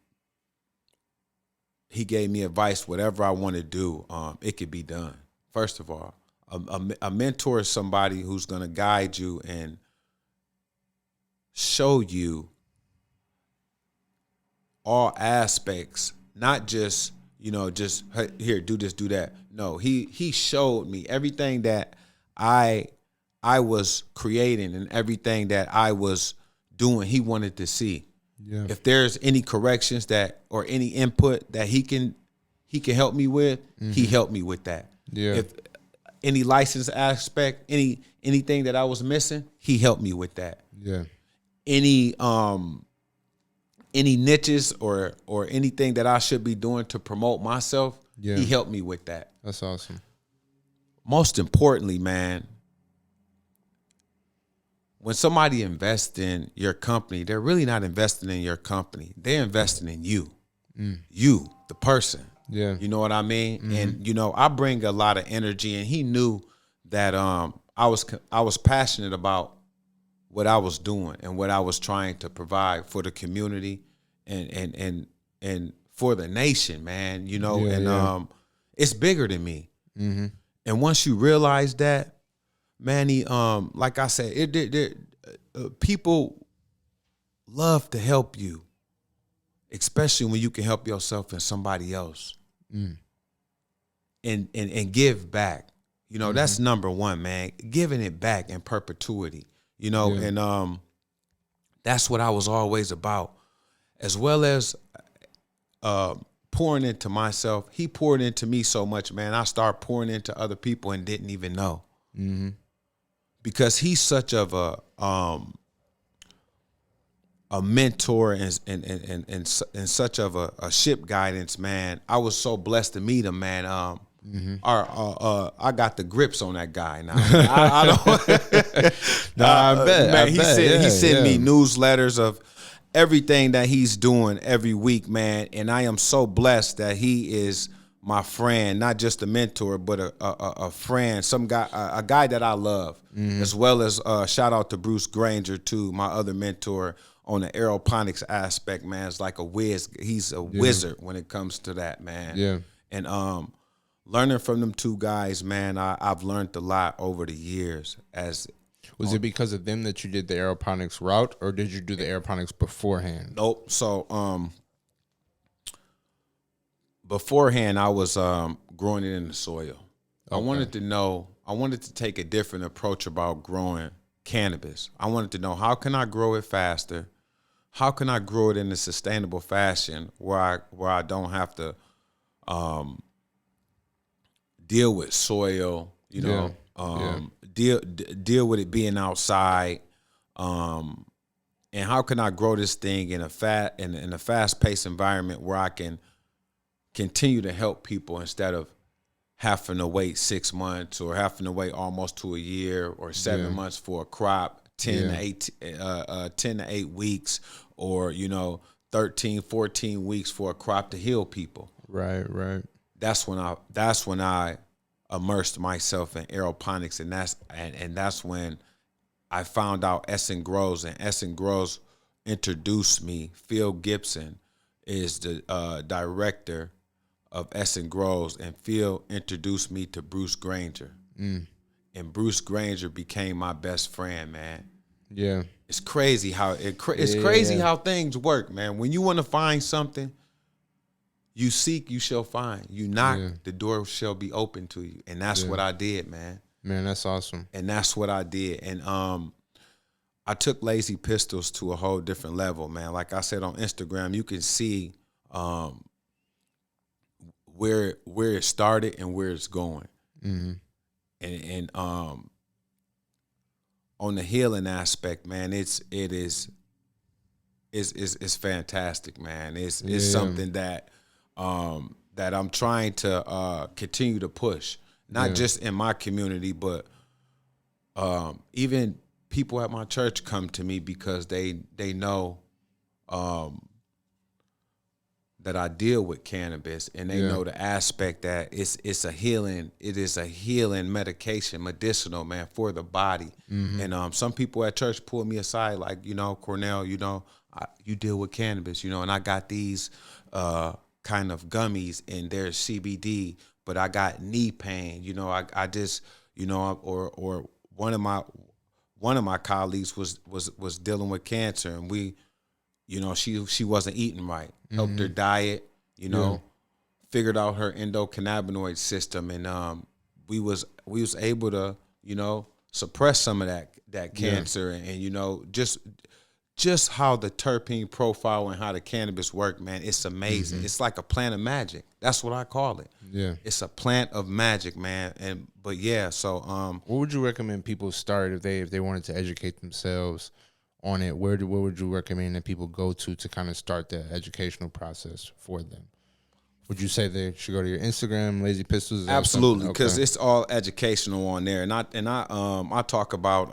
he gave me advice. Whatever I want to do, it could be done. First of all, a mentor is somebody who's going to guide you and show you all aspects, not just, just hey, here, do this, do that. No, he showed me everything that I was creating and everything that I was doing. He wanted to see. Yeah. If there's any corrections that or any input that he can help me with, he helped me with that. Yeah. If any license aspect, anything that I was missing, he helped me with that. Yeah. Any niches or anything that I should be doing to promote myself, he helped me with that. That's awesome. Most importantly, man, when somebody invests in your company, they're really not investing in your company. They're investing in you. You, the person. Yeah. You know what I mean? And, you know, I bring a lot of energy, and he knew that I was passionate about what I was doing and what I was trying to provide for the community and for the nation, man, you know, it's bigger than me. And once you realize that, man, like I said, people love to help you, especially when you can help yourself and somebody else, and give back. You know, that's number one, man. Giving it back in perpetuity. You know, and that's what I was always about, as well as pouring into myself. He poured into me so much, man. I started pouring into other people and didn't even know. Because he's such of a mentor and such of a ship guidance, man. I was so blessed to meet him, man. I got the grips on that guy now. I don't. I bet. Man, he sent me newsletters of everything that he's doing every week, man. And I am so blessed that he is my friend, not just a mentor, but a friend, a guy that I love, as well as shout out to Bruce Granger too, my other mentor on the aeroponics aspect, man. It's like a whiz. He's a wizard when it comes to that, man. Yeah. And learning from them two guys, man, I've learned a lot over the years. Was it because of them that you did the aeroponics route, or did you do the aeroponics beforehand? Nope. So beforehand, I was growing it in the soil. Okay. I wanted to take a different approach about growing cannabis. I wanted to know, how can I grow it faster? How can I grow it in a sustainable fashion where I don't have to deal with soil, you know, deal with it being outside, and how can I grow this thing in a fast-paced environment where I can continue to help people instead of having to wait 6 months or having to wait almost to a year or 7 months for a crop, 10 to 8 weeks, or, you know, 13, 14 weeks for a crop to heal people. Right. That's when I immersed myself in aeroponics, and that's when I found out Essen Grows, and Essen Grows introduced me. Phil Gibson is the director of Essen Grows, and Phil introduced me to Bruce Granger. And Bruce Granger became my best friend, man. Yeah. It's crazy how crazy how things work, man. When you want to find something, you seek, you shall find. You knock, the door shall be open to you. And that's what I did, man. Man, that's awesome. And that's what I did. And I took Lazy Pistols to a whole different level, man. Like I said on Instagram, you can see where it started and where it's going. And on the healing aspect, man, it's fantastic, man. It's something that that I'm trying to continue to push, not just in my community, but even people at my church come to me because they know that I deal with cannabis, and they know the aspect that it's a healing. It is a healing medication, medicinal, man, for the body. And some people at church pull me aside, like, you know, Cornell, you know, you deal with cannabis, you know, and I got these kind of gummies, and there's CBD, but I got knee pain, you know, I just, you know, or one of my colleagues was dealing with cancer, and we, you know, she wasn't eating right. Helped her diet, you know, figured out her endocannabinoid system, and we was able to, you know, suppress some of that cancer, and you know, just just how the terpene profile and how the cannabis work, man, it's amazing. It's like a plant of magic. That's what I call it. Yeah. It's a plant of magic, man. But yeah, so what would you recommend people start if they wanted to educate themselves on it? Where would you recommend that people go to kind of start the educational process for them? Would you say they should go to your Instagram, Lazy Pistols? Absolutely, because it's all educational on there, and I talk about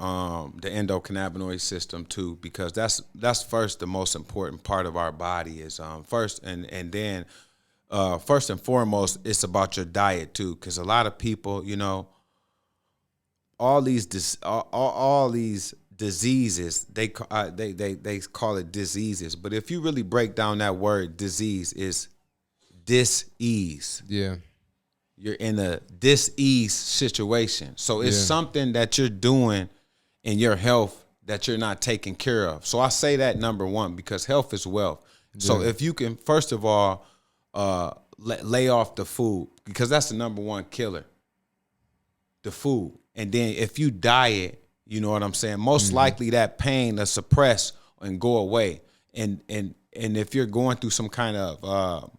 the endocannabinoid system too, because that's first the most important part of our body is first, and then first and foremost, it's about your diet too, because a lot of people, you know, all these diseases, they call it diseases, but if you really break down that word, disease is dis-ease. Yeah. You're in a dis-ease situation. So it's something that you're doing in your health that you're not taking care of. So I say that number one, because health is wealth. So if you can, first of all, lay off the food, because that's the number one killer, the food. And then if you diet, you know what I'm saying, most likely that pain will suppress and go away. And if you're going through some kind of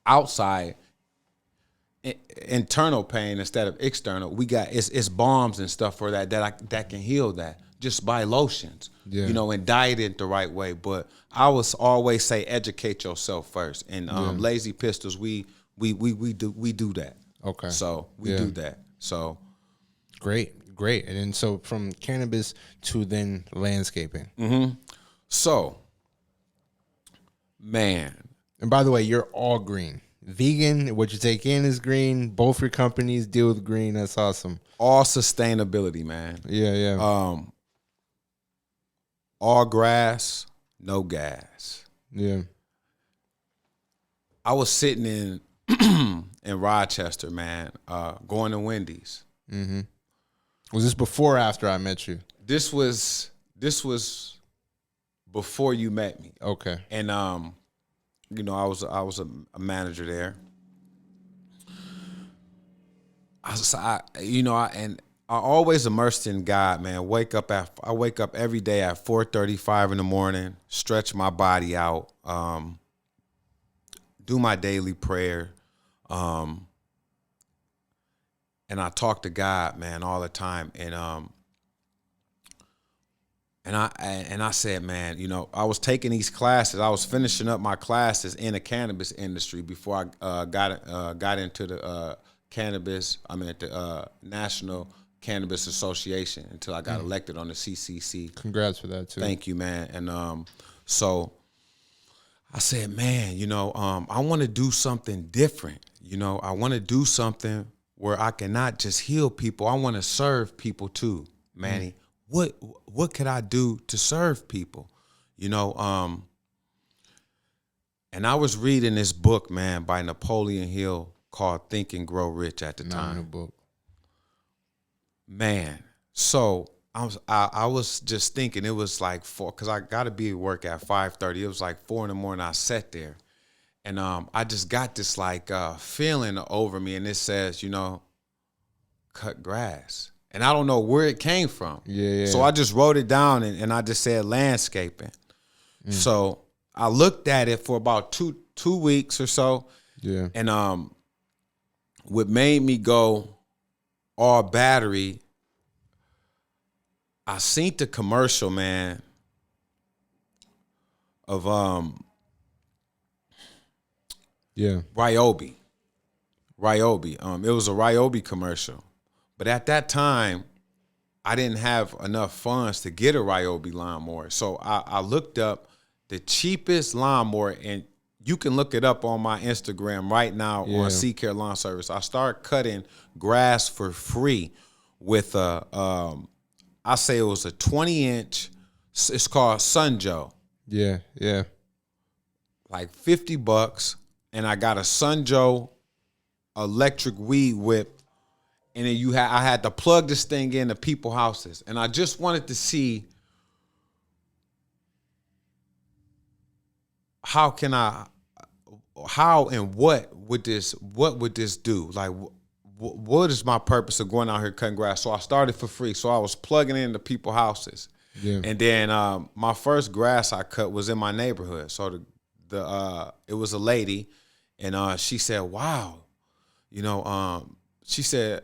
outside internal pain instead of external, we got it's balms and stuff for that can heal that just by lotions, you know, and diet it the right way. But I would always say educate yourself first. And Lazy Pistols, we do that. Okay. So we do that. So great. And then so from cannabis to then landscaping. So, man. And by the way, you're all green. Vegan, what you take in is green. Both your companies deal with green. That's awesome. All sustainability, man. Yeah. All grass, no gas. Yeah. I was sitting in in Rochester, man, going to Wendy's. Was this before or after I met you? This was before you met me. Okay. And you know, I was a manager there. I always immersed in God, man. I wake up every day at 4:35 in the morning, stretch my body out, do my daily prayer, and I talk to God, man, all the time. And I said, man, you know, I was taking these classes. I was finishing up my classes in the cannabis industry before I got into the cannabis. I mean, at the National Cannabis Association until I got elected on the CCC. Congrats for that too. Thank you, man. And so I said, man, you know, I want to do something different. You know, I want to do something where I can not just heal people. I want to serve people too, Manny. What could I do to serve people? You know, and I was reading this book, man, by Napoleon Hill called Think and Grow Rich at the time. Book. Man, so I was just thinking, it was like 4, because I got to be at work at 5:30. It was like 4 in the morning. I sat there, and I just got this like feeling over me, and it says, you know, cut grass. And I don't know where it came from. Yeah. So I just wrote it down, and I just said landscaping. So I looked at it for about two weeks or so. Yeah. And what made me go all battery, I seen the commercial, man, of Ryobi. It was a Ryobi commercial. But at that time, I didn't have enough funds to get a Ryobi lawnmower. So I looked up the cheapest lawnmower, and you can look it up on my Instagram right now on CCARELAWN service. I started cutting grass for free with I say it was a 20-inch. It's called Sunjoe. Yeah. Like $50, and I got a Sunjoe electric weed whip. And then I had to plug this thing into people's houses. And I just wanted to see how and what would this do? Like, what is my purpose of going out here cutting grass? So I started for free. So I was plugging into people's houses. Yeah. And then my first grass I cut was in my neighborhood. So it was a lady, and she said, "Wow, she said,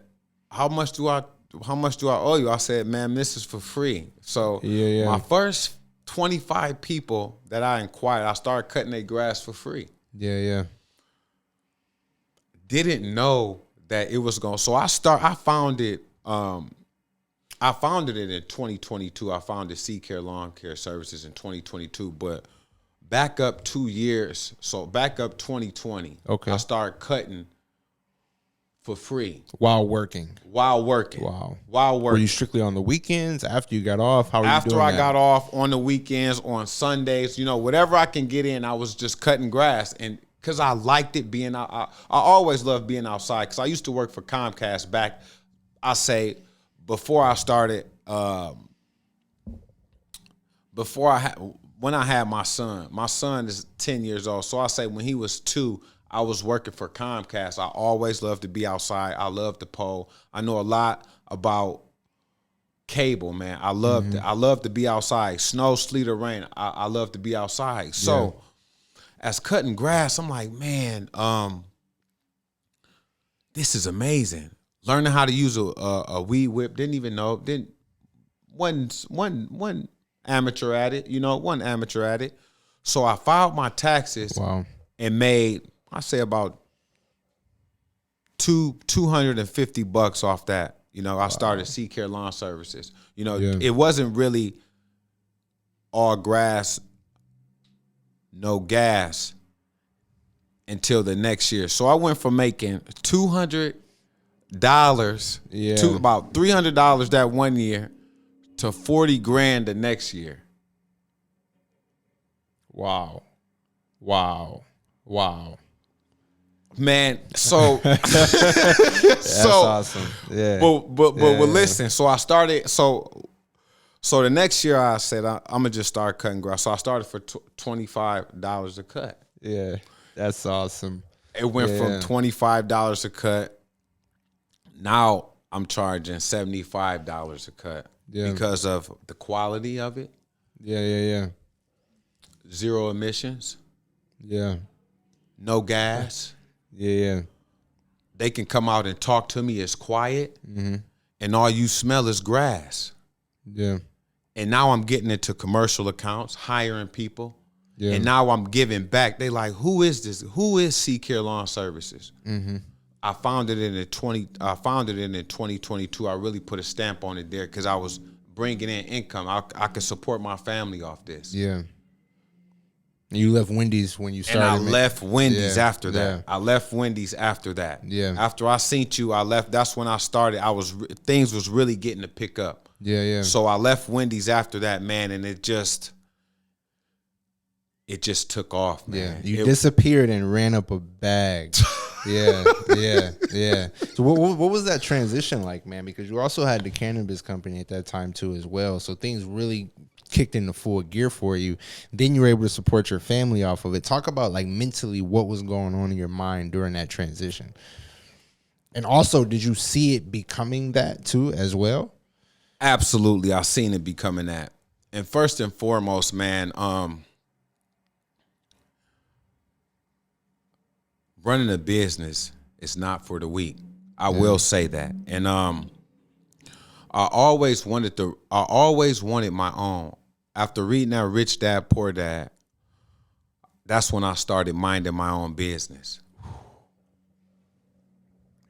how much do I owe you?" I said, "Man, this is for free." So my first 25 people that I inquired, I started cutting their grass for free. Yeah. Didn't know that it was going. So I found it. I founded it in 2022. I founded CCARELAWN Care Services in 2022, but back up 2 years. So back up 2020. Okay. I started cutting for free while working. Wow. Were you strictly on the weekends after you got off? How were you doing After I that? got off, on the weekends, on Sundays, whatever I can get in, I was just cutting grass. And because I liked it being out, I always loved being outside because I used to work for Comcast back, before I started, when I had my son is 10 years old. So I say when he was 2, I was working for Comcast. I always loved to be outside. I love the pole. I know a lot about cable, man. I love to be outside. Snow, sleet, or rain. I love to be outside. So as cutting grass, I'm like, man, this is amazing. Learning how to use a weed whip. Didn't even know. One amateur at it. One amateur at it. So I filed my taxes and made, I say, about $250 off that. I started CCARELAWN Services. It wasn't really all grass, no gas until the next year. So I went from making $200 to about $300 that one year to $40,000 the next year. Wow. Man, so that's awesome. Yeah. But listen, so I started so the next year I said I'm gonna just start cutting grass. So I started for $25 a cut. Yeah. That's awesome. It went from $25 a cut. Now I'm charging $75 a cut because of the quality of it. Yeah. 0 emissions. Yeah. No gas. Yeah. They can come out and talk to me. It's quiet. Mm-hmm. And all you smell is grass. Yeah. And now I'm getting into commercial accounts, hiring people. Yeah. And now I'm giving back. They like, who is this? Who is CCARELAWN Services? Mm-hmm. I founded it in 2022. I really put a stamp on it there because I was bringing in income. I could support my family off this. Yeah. You left Wendy's when you started. And I left Wendy's after that. I left Wendy's after that. Yeah. After I seen you, I left. That's when I started. Things was really getting to pick up. Yeah. So I left Wendy's after that, man, and it just took off, man. Yeah. You disappeared and ran up a bag. Yeah. So what was that transition like, man? Because you also had the cannabis company at that time too as well. So things really kicked into full gear for you. Then you were able to support your family off of it. Talk about like mentally what was going on in your mind during that transition. And also, did you see it becoming that too as well? Absolutely. I seen it becoming that. And first and foremost, man, running a business is not for the weak. I will say that. And I always wanted my own. After reading that Rich Dad, Poor Dad, that's when I started minding my own business.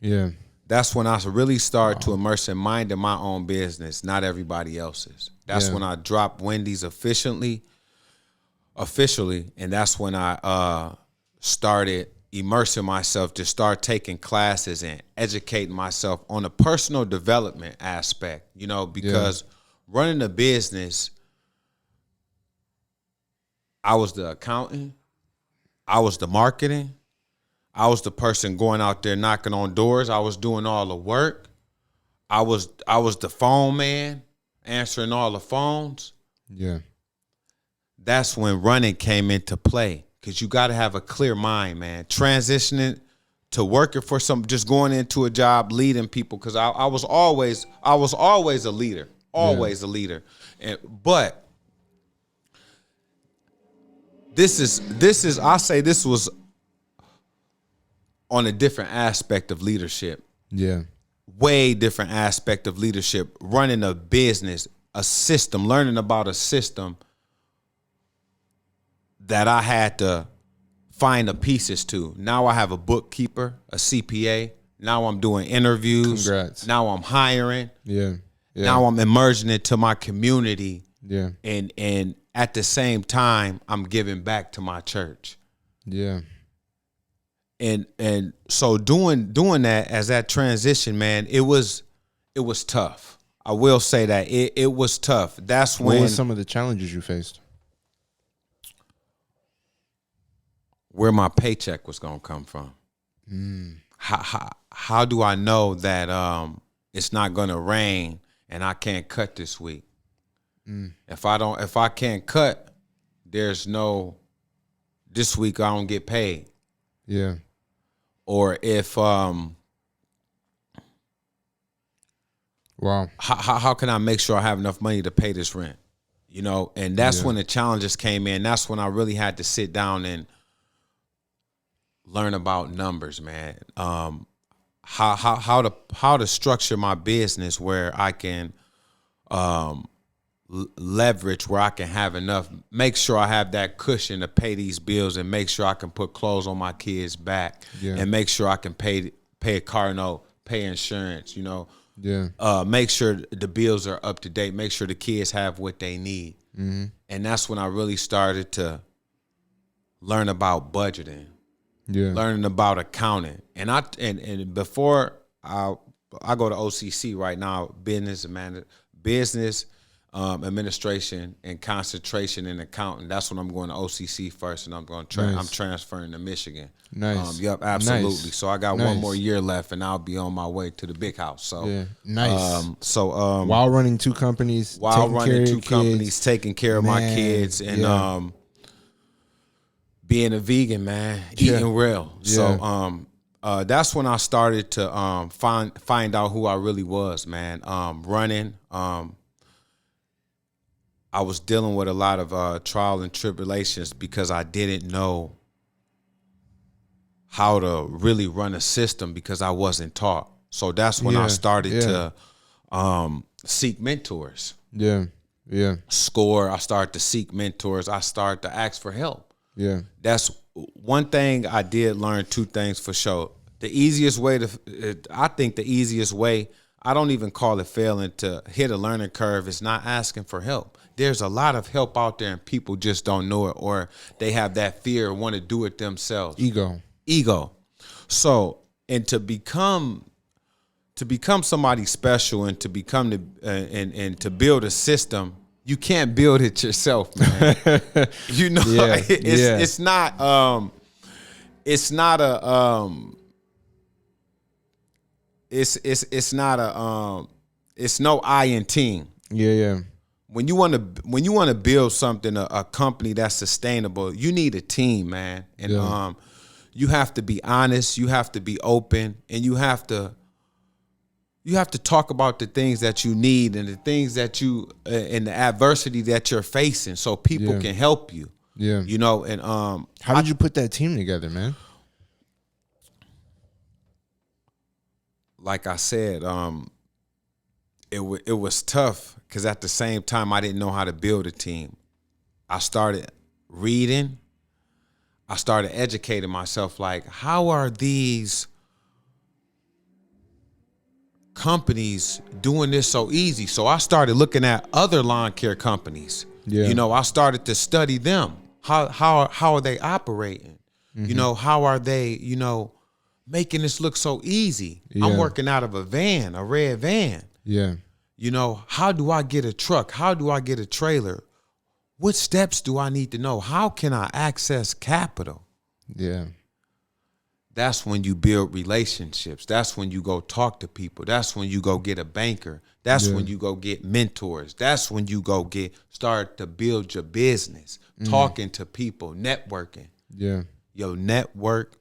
Yeah. That's when I really started to immerse in minding my own business, not everybody else's. That's when I dropped Wendy's officially, and that's when I started immersing myself to start taking classes and educating myself on a personal development aspect, because running a business, I was the accountant, I was the marketing, I was the person going out there knocking on doors, I was doing all the work, I was the phone man, answering all the phones. Yeah. That's when running came into play. Because you got to have a clear mind, man. Transitioning to working for just going into a job, leading people. Because I was always a leader. always a leader. But this is I say this was on a different aspect of leadership. Yeah. Way different aspect of leadership, running a business, a system, learning about a system that I had to find the pieces to. Now I have a bookkeeper, a CPA. Now I'm doing interviews. Congrats. Now I'm hiring. Yeah. Now I'm immersing into my community. Yeah. And at the same time, I'm giving back to my church. Yeah. And so doing that as that transition, man, it was tough. I will say that it was tough. That's when. What were some of the challenges you faced? Where my paycheck was gonna come from. How do I know that it's not gonna rain and I can't cut this week? If I can't cut, there's no this week I don't get paid. Yeah. Or if Wow. How can I make sure I have enough money to pay this rent? You know, and that's when the challenges came in. That's when I really had to sit down and learn about numbers, man. How to structure my business where I can leverage, where I can have enough, make sure I have that cushion to pay these bills, and make sure I can put clothes on my kids' back, and make sure I can pay a car note, pay insurance, you know. Yeah. Make sure the bills are up to date, make sure the kids have what they need. And that's when I really started to learn about budgeting. Yeah. Learning about accounting. And before I go to OCC right now, business administration and concentration in accounting. That's when I'm going to OCC first, and I'm going to I'm transferring to Michigan. Nice. Yep, absolutely. Nice. So I got one more year left, and I'll be on my way to the big house. So yeah, nice. While running two companies, taking care of my kids, and being a vegan, man, eating real. So that's when I started to find out who I really was, man. Running. I was dealing with a lot of trial and tribulations because I didn't know how to really run a system because I wasn't taught. So that's when I started to seek mentors. Yeah, yeah. I started to seek mentors. I started to ask for help. Yeah. That's one thing I did learn, two things for sure. The easiest way I don't even call it failing, to hit a learning curve is not asking for help. There's a lot of help out there and people just don't know it, or they have that fear and want to do it themselves. Ego. So, and to become somebody special and to become and to build a system, you can't build it yourself, man. You know, it's no I in team. Yeah. When you want to build something, a company that's sustainable, you need a team, man. And you have to be honest, you have to be open, and you have to talk about the things that you need and the things that and the adversity that you're facing, so people can help you. Yeah. You know, and how did you put that team together, man? Like I said, it was tough because at the same time I didn't know how to build a team. I started reading. I started educating myself. Like, how are these companies doing this so easy? So I started looking at other lawn care companies. Yeah. You know, I started to study them. How are they operating? Mm-hmm. You know, how are they, you know, making this look so easy? Yeah. I'm working out of a red van. Yeah. You know, how do I get a truck? How do I get a trailer? What steps do I need to know? How can I access capital? Yeah. That's when you build relationships. That's when you go talk to people. That's when you go get a banker. That's when you go get mentors. That's when you go start to build your business, talking to people, networking. Yeah. Your network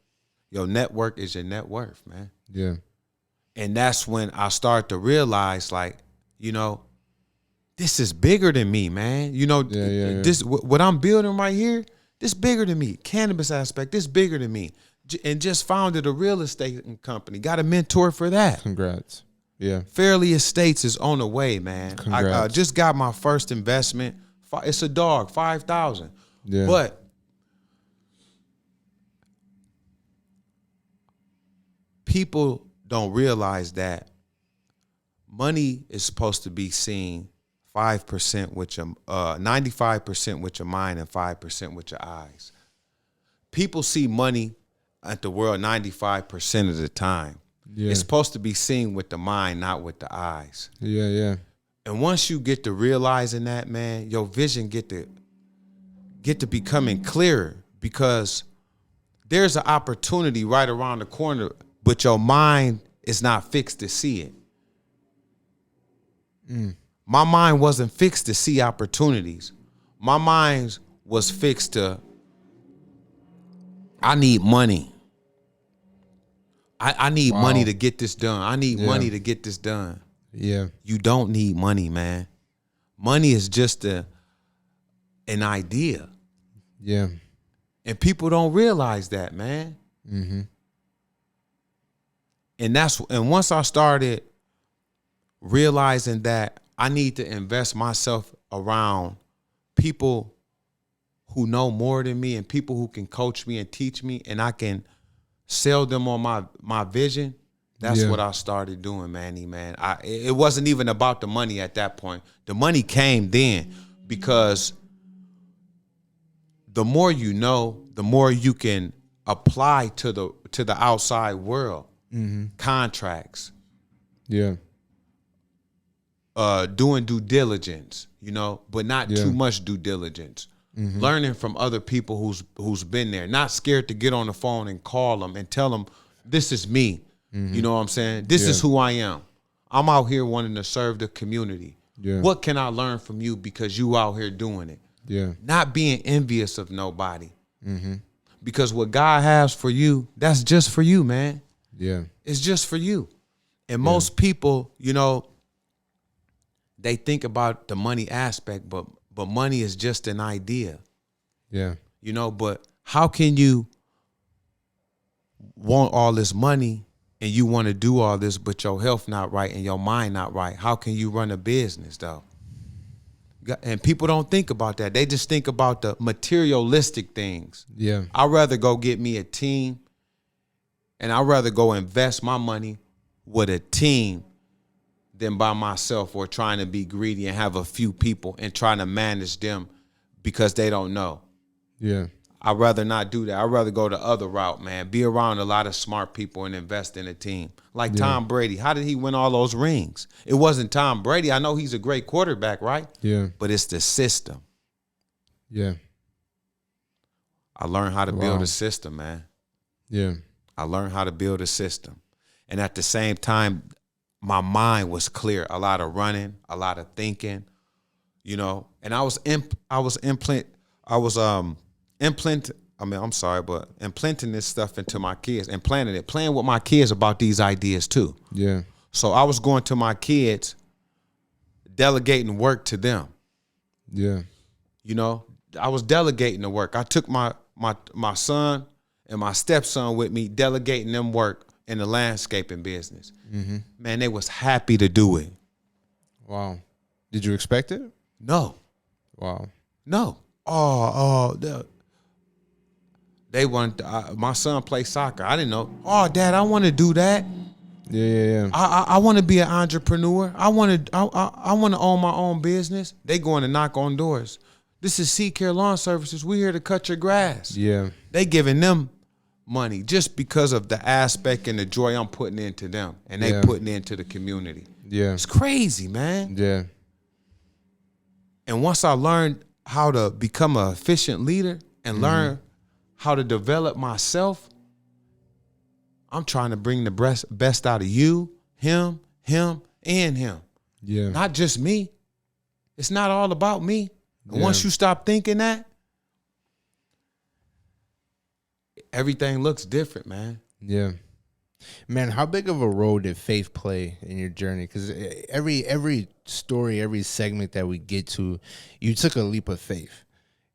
is your net worth, man. Yeah. And that's when I start to realize, like, you know, this is bigger than me, man. You know, this what I'm building right here, this bigger than me. Cannabis aspect, this bigger than me. And just founded a real estate company. Got a mentor for that. Congrats. Yeah. Fairley Estates is on the way, man. Congrats. I just got my first investment. It's a dog, $5,000. Yeah. But people don't realize that money is supposed to be seen 5% with your 95% with your mind and 5% with your eyes. People see money at the world 95% of the time. Yeah. It's supposed to be seen with the mind, not with the eyes. Yeah, yeah. And once you get to realizing that, man, your vision get to becoming clearer, because there's an opportunity right around the corner, but your mind is not fixed to see it. My mind wasn't fixed to see opportunities. My mind was fixed to, I need money. I need money to get this done. I need money to get this done. Yeah. You don't need money, man. Money is just an idea. Yeah. And people don't realize that, man. Mm-hmm. And once I started realizing that I need to invest myself around people who know more than me and people who can coach me and teach me, and I can sell them on my vision, that's what I started doing, man. It wasn't even about the money at that point. The money came then, because the more you know, the more you can apply to the outside world. Mm-hmm. Contracts. Yeah. Doing due diligence, but not too much due diligence. Mm-hmm. Learning from other people who's been there. Not scared to get on the phone and call them and tell them, this is me. Mm-hmm. You know what I'm saying? This is who I am. I'm out here wanting to serve the community. Yeah. What can I learn from you because you out here doing it? Yeah. Not being envious of nobody. Mm-hmm. Because what God has for you, that's just for you, man. Yeah. It's just for you. And most people, they think about the money aspect, but money is just an idea. Yeah. But how can you want all this money and you want to do all this, but your health not right and your mind not right? How can you run a business, though? And people don't think about that. They just think about the materialistic things. Yeah. I'd rather go get me a team, and I'd rather go invest my money with a team than by myself, or trying to be greedy and have a few people and trying to manage them because they don't know. Yeah. I'd rather not do that. I'd rather go the other route, man. Be around a lot of smart people and invest in a team. Like Tom Brady. How did he win all those rings? It wasn't Tom Brady. I know he's a great quarterback, right? Yeah. But it's the system. Yeah. I learned how to build a system, man. Yeah. I learned how to build a system. And at the same time, my mind was clear. A lot of running, a lot of thinking, and I was implanting this stuff into my kids, playing with my kids about these ideas too. Yeah. So I was going to my kids, delegating work to them. Yeah. I was delegating the work. I took my son and my stepson with me, delegating them work in the landscaping business. Mm-hmm. Man, they was happy to do it. Wow. Did you expect it? No. Wow. No. They want my son play soccer. I didn't know. Oh, Dad, I want to do that. Yeah. I want to be an entrepreneur. I want to own my own business. They going to knock on doors. This is CCARELAWN Services. We're here to cut your grass. Yeah. They giving them money just because of the aspect and the joy I'm putting into them, and they putting into the community. Yeah. It's crazy, man. Yeah. And once I learned how to become an efficient leader and learn how to develop myself, I'm trying to bring the best out of you, him, and him. Yeah. Not just me. It's not all about me. And once you stop thinking that, everything looks different, man. Yeah. Man, how big of a role did faith play in your journey? Because every story, every segment that we get to, you took a leap of faith.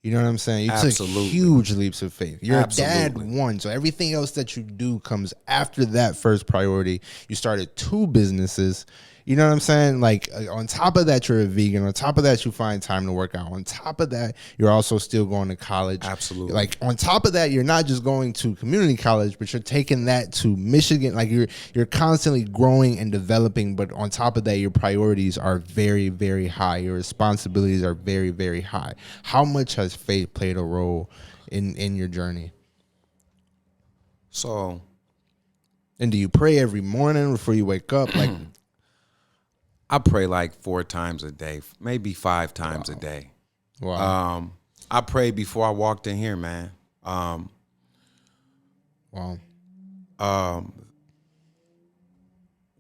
You know what I'm saying? You took huge leaps of faith. Your dad won, so everything else that you do comes after that first priority. You started 2 businesses. You know what I'm saying? Like, on top of that, you're a vegan. On top of that, you find time to work out. On top of that, you're also still going to college. Absolutely. Like, on top of that, you're not just going to community college, but you're taking that to Michigan. Like, you're constantly growing and developing. But on top of that, your priorities are very, very high. Your responsibilities are very, very high. How much has faith played a role in your journey? So, and do you pray every morning before you wake up? Like, I pray like 4 times a day, maybe 5 times a day. Wow. I prayed before I walked in here, man. Wow.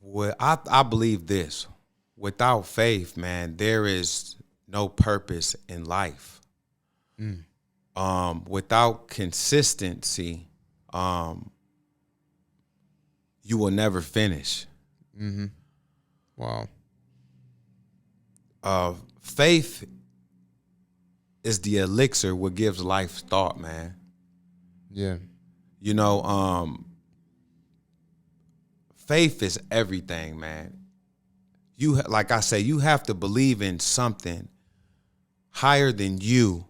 Well, I believe this. Without faith, man, there is no purpose in life. Without consistency, you will never finish. Wow. Faith is the elixir what gives life thought, man. Yeah. You know, faith is everything, man. Like I say, you have to believe in something higher than you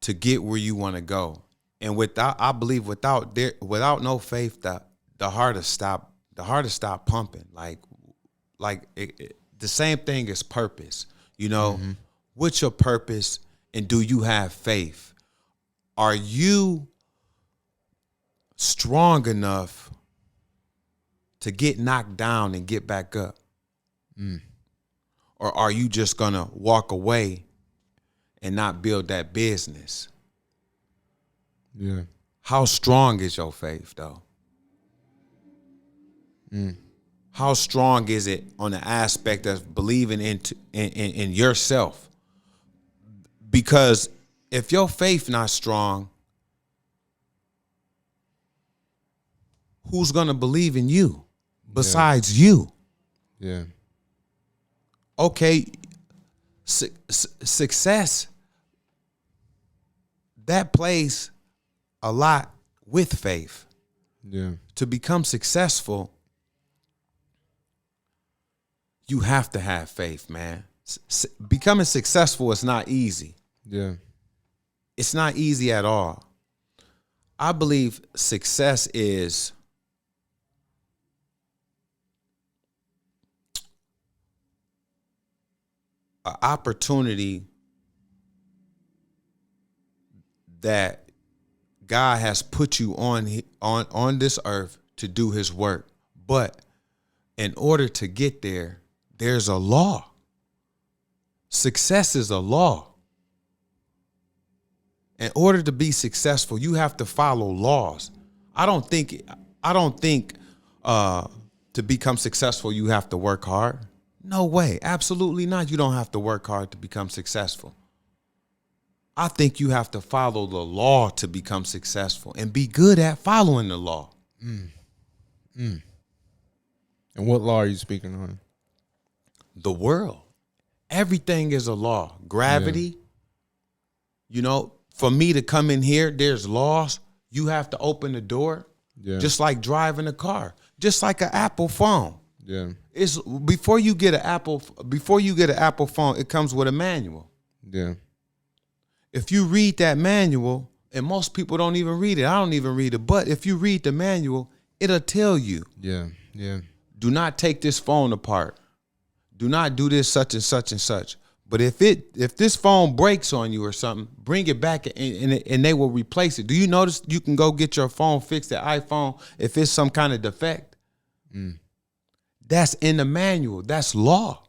to get where you want to go. And I believe without no faith, the heart will stop pumping. The same thing is purpose. You know, what's your purpose, and do you have faith? Are you strong enough to get knocked down and get back up? Or are you just gonna walk away and not build that business? Yeah. How strong is your faith, though? How strong is it on the aspect of believing in yourself? Because if your faith not strong, who's gonna believe in you besides you? Yeah. Okay, success, that plays a lot with faith. Yeah. To become successful, you have to have faith, man. Becoming successful is not easy. Yeah. It's not easy at all. I believe success is an opportunity that God has put you on this earth to do his work. But in order to get there, there's a law. Success is a law. In order to be successful, you have to follow laws. I don't think to become successful you have to work hard. No way. Absolutely not. You don't have to work hard to become successful. I think you have to follow the law to become successful and be good at following the law. And what law are you speaking on? The world. Everything is a law. Gravity. You know, for me to come in here, there's laws. You have to open the door. Yeah. Just like driving a car. Just like an Apple phone. Yeah. It's before you get an Apple phone, it comes with a manual. Yeah. If you read that manual, and most people don't even read it. I don't even read it. But if you read the manual, it'll tell you. Yeah. Yeah. Do not take this phone apart. Do not do this such and such and such. But if this phone breaks on you or something, bring it back and they will replace it. Do you notice you can go get your phone fixed, the iPhone, if it's some kind of defect? That's in the manual. That's law.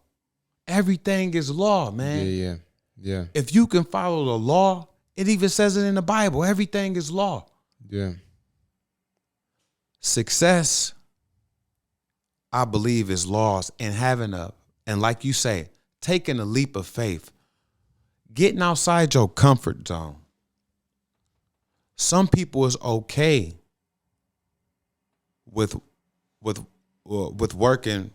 Everything is law, man. Yeah. Yeah. If you can follow the law, it even says it in the Bible. Everything is law. Yeah. Success, I believe, is laws and like you say, taking a leap of faith, getting outside your comfort zone. Some people is okay with working,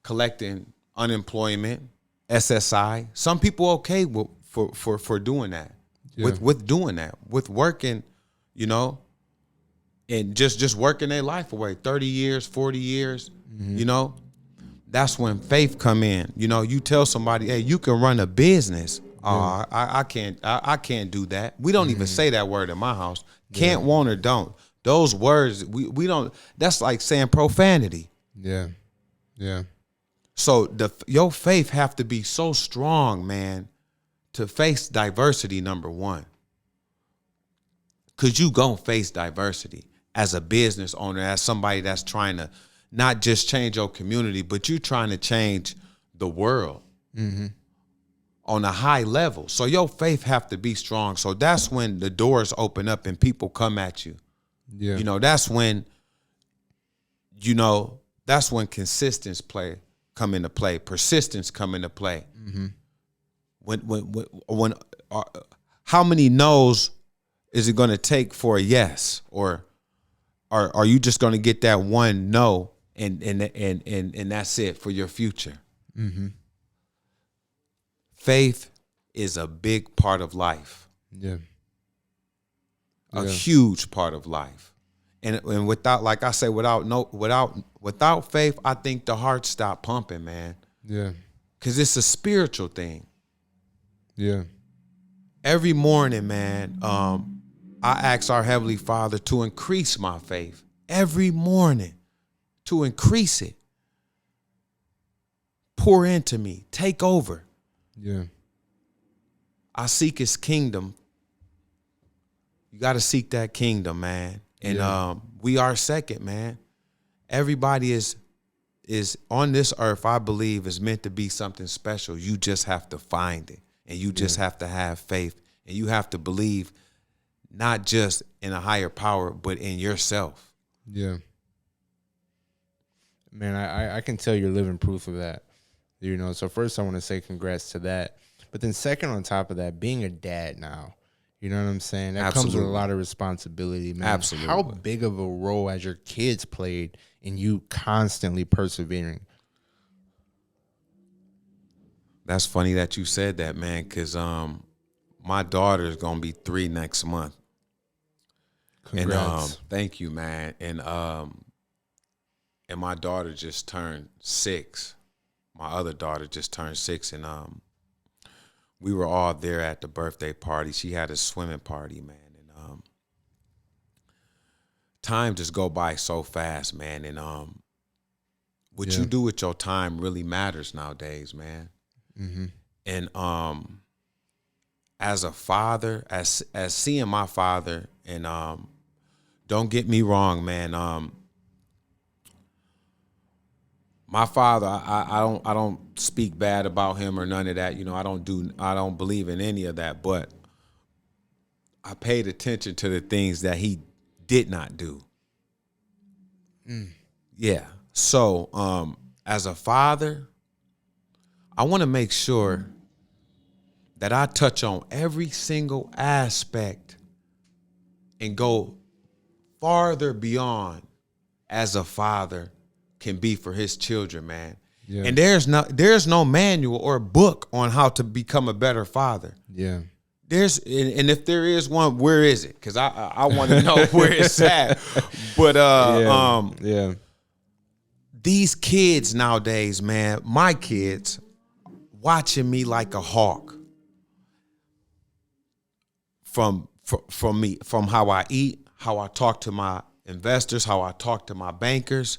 collecting unemployment, SSI. Some people okay for doing that. Yeah. With doing that, with working, you know, and just working their life away, 30 years, 40 years, you know, that's when faith come in. You know, you tell somebody, hey, you can run a business. Yeah. I can't do that. We don't even say that word in my house. Can't, won't, or don't. Those words, we don't, that's like saying profanity. Yeah. Yeah. So your faith have to be so strong, man, to face diversity, number one. Because you gonna face diversity as a business owner, as somebody that's trying to not just change your community, but you trying to change the world on a high level. So your faith have to be strong. So that's when the doors open up and people come at you. Yeah. You know, that's when consistency come into play, persistence come into play. When how many no's is it going to take for a yes, or are you just going to get that one no and that's it for your future? Faith is a big part of life. Yeah. A huge part of life. And without, like I say, without faith, I think the heart stop pumping, man. Yeah. Cause it's a spiritual thing. Yeah. Every morning, man, I ask our Heavenly Father to increase my faith. Every morning, to increase it. Pour into me. Take over. Yeah. I seek His kingdom. You got to seek that kingdom, man. And we are second, man. Everybody is on this earth, I believe, is meant to be something special. You just have to find it. And you just have to have faith. And you have to believe not just in a higher power, but in yourself. Yeah. Man, I can tell you're living proof of that. You know, so first I want to say congrats to that. But then second, on top of that, being a dad now, you know what I'm saying? That comes with a lot of responsibility, man. Absolutely. How big of a role has your kids played in you constantly persevering? That's funny that you said that, man, because my daughter is going to be 3 next month. Congrats. And thank you, man. And my daughter just turned 6. My other daughter just turned 6, and we were all there at the birthday party. She had a swimming party, man, and time just go by so fast, man. And what you do with your time really matters nowadays, man. And as a father, as seeing my father, and don't get me wrong, man. My father, I don't speak bad about him or none of that. You know, I don't believe in any of that. But I paid attention to the things that he did not do. Yeah. So as a father, I want to make sure that I touch on every single aspect and go farther beyond as a father can be for his children, man. Yeah. And there's no manual or book on how to become a better father. Yeah. And if there is one, where is it? Because I want to know where it's at. But these kids nowadays, man, my kids watching me like a hawk from me, from how I eat, how I talk to my investors, how I talk to my bankers,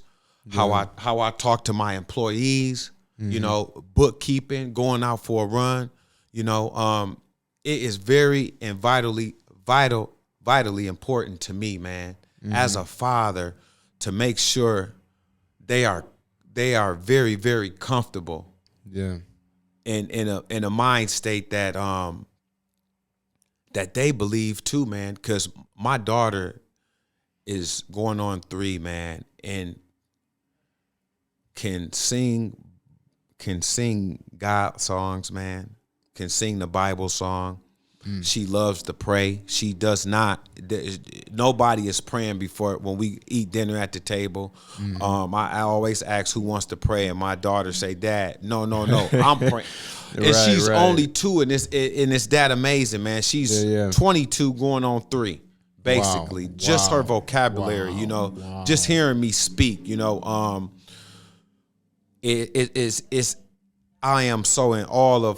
how I talk to my employees, you know, bookkeeping, going out for a run, you know, it is very and vitally important to me, man, as a father, to make sure they are very, very comfortable. Yeah. In a mind state that that they believe too, man, because my daughter is going on 3, man, and can sing God songs, man, can sing the Bible song. She loves to pray. She does not. Nobody is praying before when we eat dinner at the table. I always ask who wants to pray, and my daughter say, "Dad, no, I'm praying." And she's only 2, and it's that amazing, man. She's 22, going on 3, basically. Just her vocabulary, you know, just hearing me speak, you know. It's I am so in awe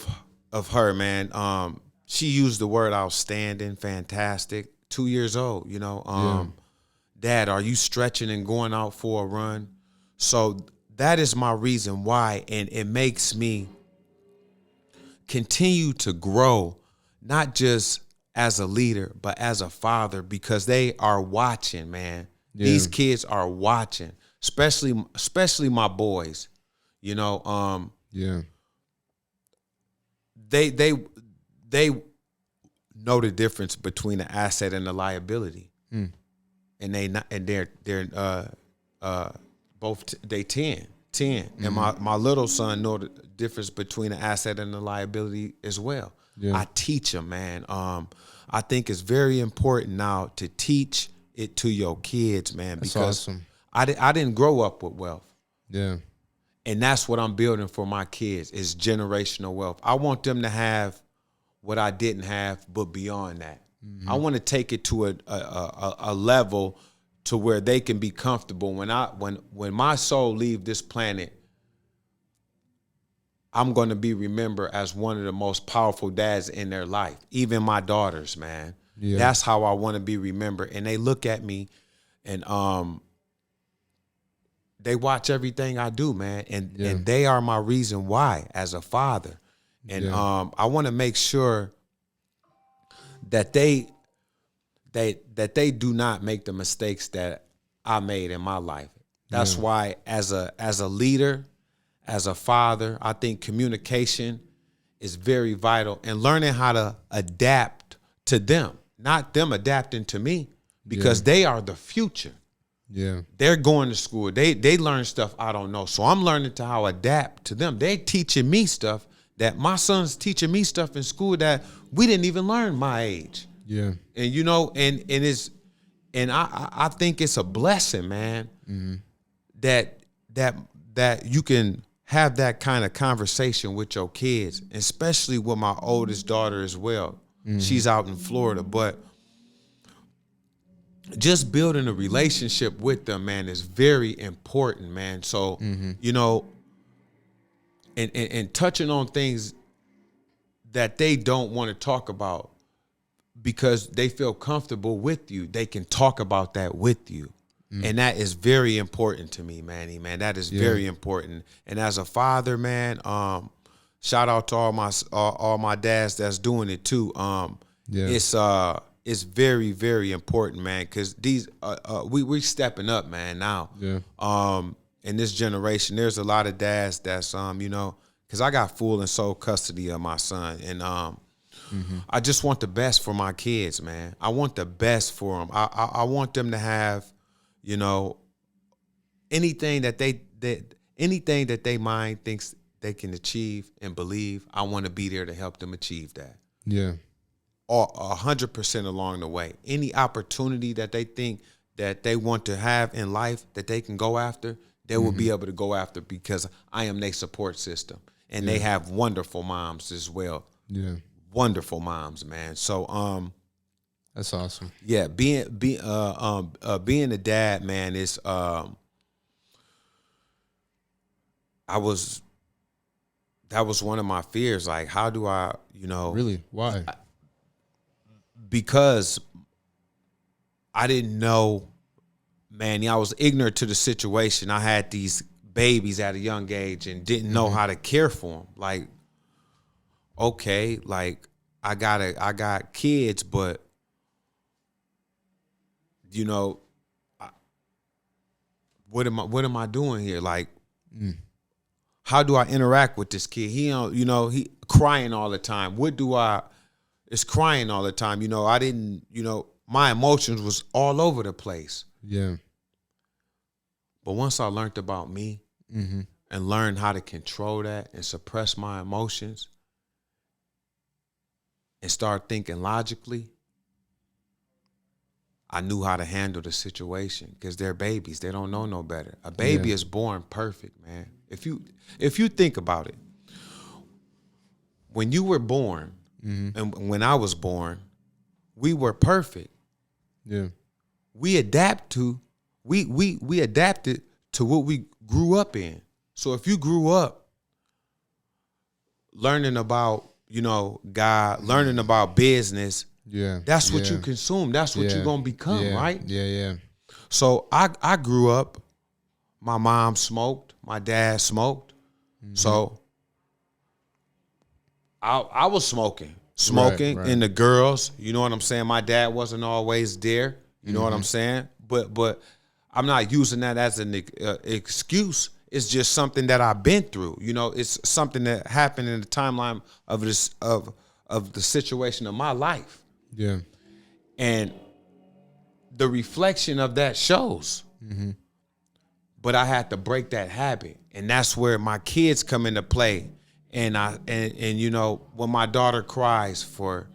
of her, man. She used the word outstanding, fantastic. 2 years old, you know. Dad, are you stretching and going out for a run? So that is my reason why, and it makes me continue to grow, not just as a leader, but as a father, because they are watching, man. These kids are watching, especially my boys. You know, they know the difference between the asset and the liability, and they're both they 10, and my little son know the difference between the asset and the liability as well. I teach them, man. I think it's very important now to teach it to your kids, man, because I didn't grow up with wealth. And that's what I'm building for my kids is generational wealth. I want them to have what I didn't have, but beyond that. I want to take it to a level to where they can be comfortable. When my soul leave this planet, I'm going to be remembered as one of the most powerful dads in their life. Even my daughters, man. That's how I want to be remembered. And they look at me and they watch everything I do, man. And they are my reason why as a father. And I want to make sure that they do not make the mistakes that I made in my life. That's why as a leader, as a father, I think communication is very vital, and learning how to adapt to them, not them adapting to me, because they are the future. They're going to school. They learn stuff I don't know. So I'm learning to how to adapt to them. They teaching me stuff that my son's teaching me stuff in school that we didn't even learn my age. And you know, and I think it's a blessing, man, that you can have that kind of conversation with your kids, especially with my oldest daughter as well. She's out in Florida, but just building a relationship with them, man, is very important, man. So, you know, and touching on things that they don't want to talk about because they feel comfortable with you, they can talk about that with you. And that is very important to me, Manny, man. That is very important. And as a father, man, shout out to all my dads that's doing it too. It's very, very important, man, because these we're stepping up, man, now. In this generation, there's a lot of dads that's you know, because I got full and sole custody of my son, and I just want the best for my kids, man. I want the best for them. I want them to have, you know, anything that they mind thinks they can achieve and believe. I want to be there to help them achieve that. 100% along the way. Any opportunity that they think that they want to have in life that they can go after, they will be able to go after because I am their support system. And they have wonderful moms as well. Wonderful moms, man. So that's awesome. Yeah, being a dad, man, is that was one of my fears. Like, how do I, you know, really? Why? Because I didn't know, man. I was ignorant to the situation. I had these babies at a young age and didn't know how to care for them. Like, okay, like I got kids, but you know, what am I doing here? Like, how do I interact with this kid? He crying all the time. It's crying all the time. You know, I didn't, you know, my emotions was all over the place. But once I learned about me and learned how to control that and suppress my emotions, and start thinking logically, I knew how to handle the situation because they're babies. They don't know no better. A baby is born perfect, man. If you think about it, when you were born and when I was born, we were perfect. Yeah. We adapted to what we grew up in. So if you grew up learning about, God, learning about business, that's what you consume. That's what you're gonna become, right? Yeah. So I grew up, my mom smoked, my dad smoked. So I was smoking. Right. And the girls, you know what I'm saying? My dad wasn't always there. You know what I'm saying? But I'm not using that as an excuse. It's just something that I've been through. It's something that happened in the timeline of the situation of my life. Yeah. And the reflection of that shows. But I had to break that habit. And that's where my kids come into play. And when my daughter cries for,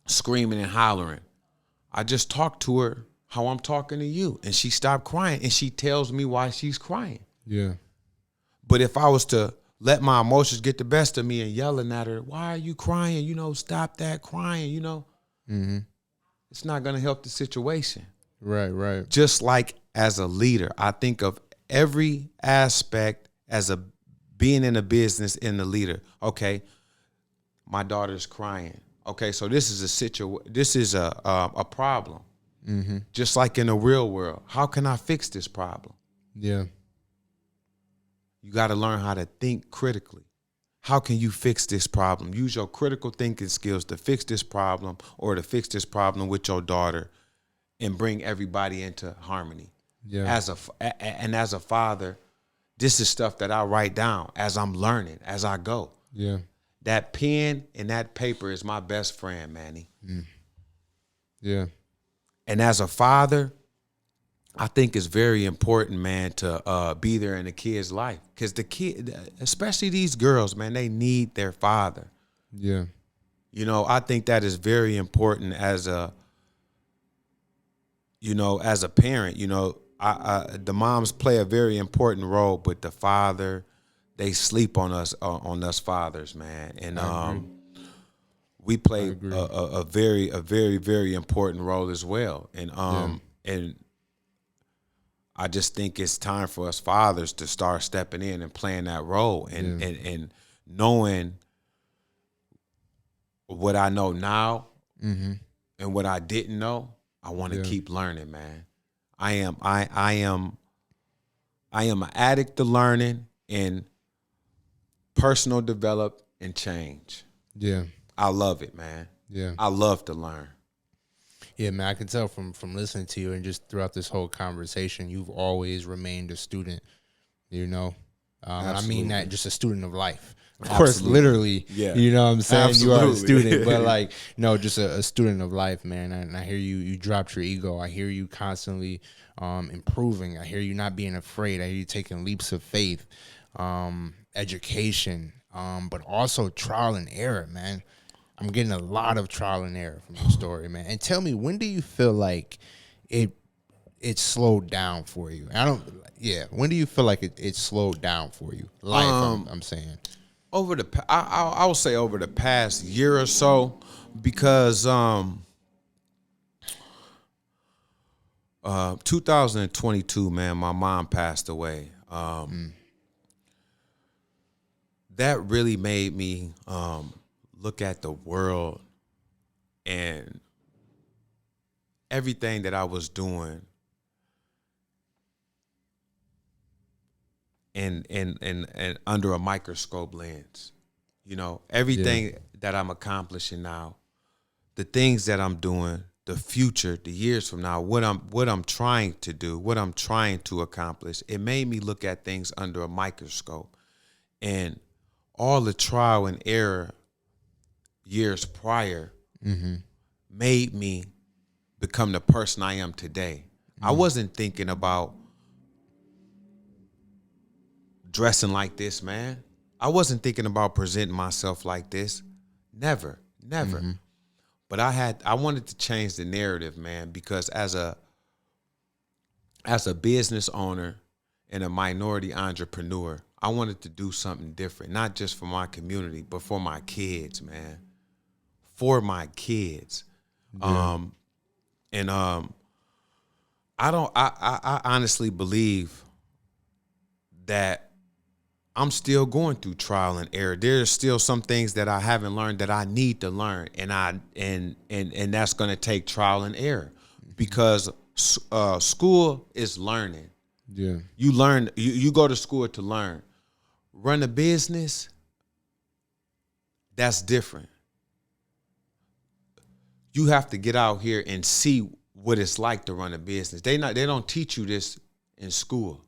screaming and hollering, I just talk to her how I'm talking to you. And she stopped crying and she tells me why she's crying. Yeah. But if I was to let my emotions get the best of me and yelling at her, why are you crying? Stop that crying, It's not going to help the situation. Right. Just like as a leader, I think of every aspect as being in a business in the leader. Okay, my daughter's crying. Okay, so this is a problem. Just like in the real world. How can I fix this problem? Yeah. You got to learn how to think critically. How can you fix this problem? Use your critical thinking skills to fix this problem or to fix this problem with your daughter and bring everybody into harmony. Yeah. As a father, this is stuff that I write down as I'm learning, as I go. Yeah. That pen and that paper is my best friend, Manny. Yeah. And as a father, I think it's very important, man, to be there in the kid's life. Because the kid, especially these girls, man, they need their father. Yeah. I think that is very important as a parent. The moms play a very important role, but the father, they sleep on us fathers, man. And we play a very, very important role as well. And I just think it's time for us fathers to start stepping in and playing that role and knowing what I know now and what I didn't know. I want to keep learning, man. I am an addict to learning and personal develop and change. Yeah. I love it, man. Yeah. I love to learn. Yeah, man, I can tell from listening to you and just throughout this whole conversation, you've always remained a student, And I mean that just a student of life. Of course, literally, you know what I'm saying? Absolutely. You are a student, but just a student of life, man. And I hear you dropped your ego. I hear you constantly improving. I hear you not being afraid. I hear you taking leaps of faith, education, but also trial and error, man. I'm getting a lot of trial and error from your story, man. And tell me, when do you feel like it slowed down for you? When do you feel like it slowed down for you? Life, I'm saying. I would say over the past year or so, because 2022, man, my mom passed away. That really made me look at the world and everything that I was doing and under a microscope lens. Everything that I'm accomplishing now, the things that I'm doing, the future, the years from now, what I'm trying to do, what I'm trying to accomplish, it made me look at things under a microscope. And all the trial and error years prior made me become the person I am today. I wasn't thinking about dressing like this, man. I wasn't thinking about presenting myself like this. Never. But I wanted to change the narrative, man, because as a business owner and a minority entrepreneur, I wanted to do something different, not just for my community, but for my kids, man. For my kids. Yeah. I honestly believe that I'm still going through trial and error. There's still some things that I haven't learned that I need to learn, and that's going to take trial and error, because school is learning. Yeah. You learn. You go to school to learn. Run a business, that's different. You have to get out here and see what it's like to run a business. They don't teach you this in school.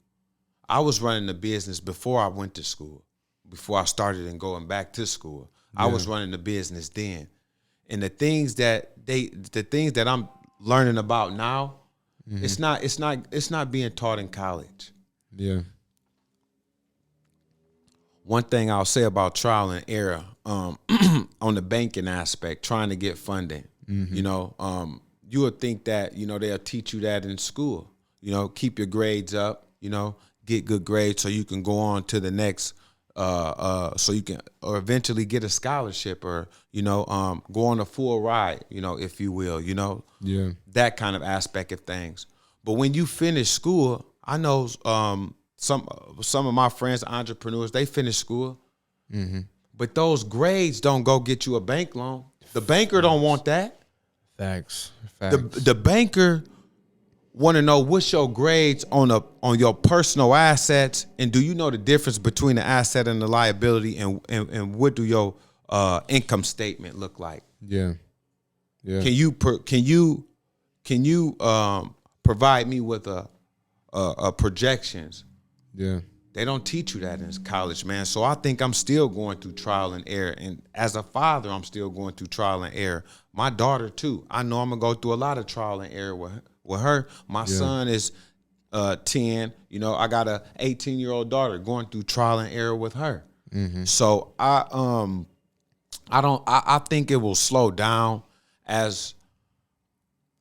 I was running a business before I went to school, before I started and going back to school. Yeah. I was running the business then. And the things that I'm learning about now, it's not being taught in college. Yeah. One thing I'll say about trial and error, on the banking aspect, trying to get funding, you would think that, they'll teach you that in school. Keep your grades up, get good grades so you can go on to the next, so you can, or eventually get a scholarship, or, go on a full ride, if you will, Yeah. that kind of aspect of things. But when you finish school, I know some of my friends, entrepreneurs, they finish school, but those grades don't go get you a bank loan. The banker don't want that. Facts. The banker want to know what's your grades on your personal assets, and do you know the difference between the asset and the liability, and what do your income statement look like? Yeah. Yeah. Can you provide me with a projections? Yeah. They don't teach you that in college, man. So I think I'm still going through trial and error. And as a father, I'm still going through trial and error. My daughter, too. I know I'm going to go through a lot of trial and error with her. My son is 10. I got a 18-year-old daughter, going through trial and error with her. So I think it will slow down as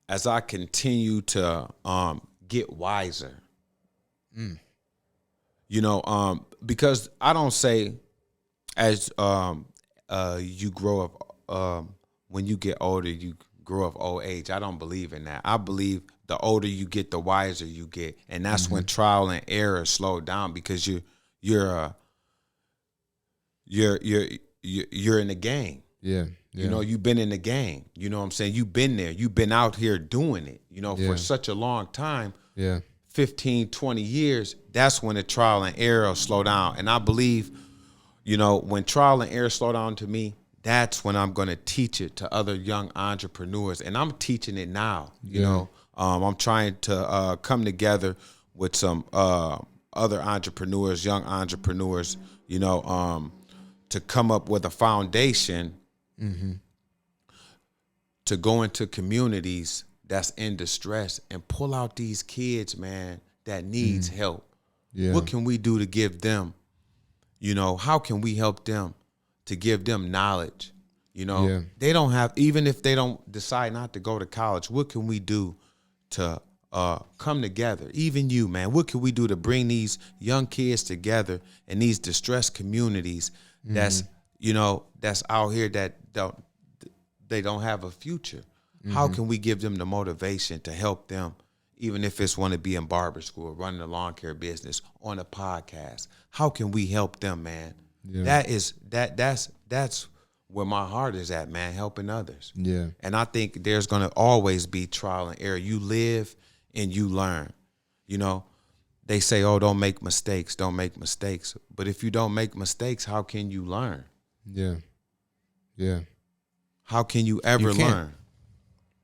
I continue to get wiser. Because I don't say as you grow up, when you get older, you grow up old age. I don't believe in that. I believe the older you get, the wiser you get, and that's when trial and error slow down, because you're in the game. Yeah. You've been in the game. You know what I'm saying? You've been there. You've been out here doing it, for such a long time. Yeah. 15, 20 years, that's when the trial and error will slow down. And I believe, when trial and error slow down to me, that's when I'm going to teach it to other young entrepreneurs. And I'm teaching it now, I'm trying to come together with some other entrepreneurs, young entrepreneurs, to come up with a foundation to go into communities that's in distress and pull out these kids, man, that needs help. Yeah. What can we do to give them, how can we help them to give them knowledge? They don't have, even if they don't decide not to go to college, what can we do to come together? Even you, man, what can we do to bring these young kids together in these distressed communities that's, that's out here that they don't have a future? How can we give them the motivation to help them, even if it's want to be in barber school, running a lawn care business, on a podcast? How can we help them, man? Yeah. That's where my heart is at, man, helping others. Yeah. And I think there's going to always be trial and error. You live and you learn. They say, oh, don't make mistakes. But if you don't make mistakes, how can you learn? Yeah. Yeah. How can you ever learn?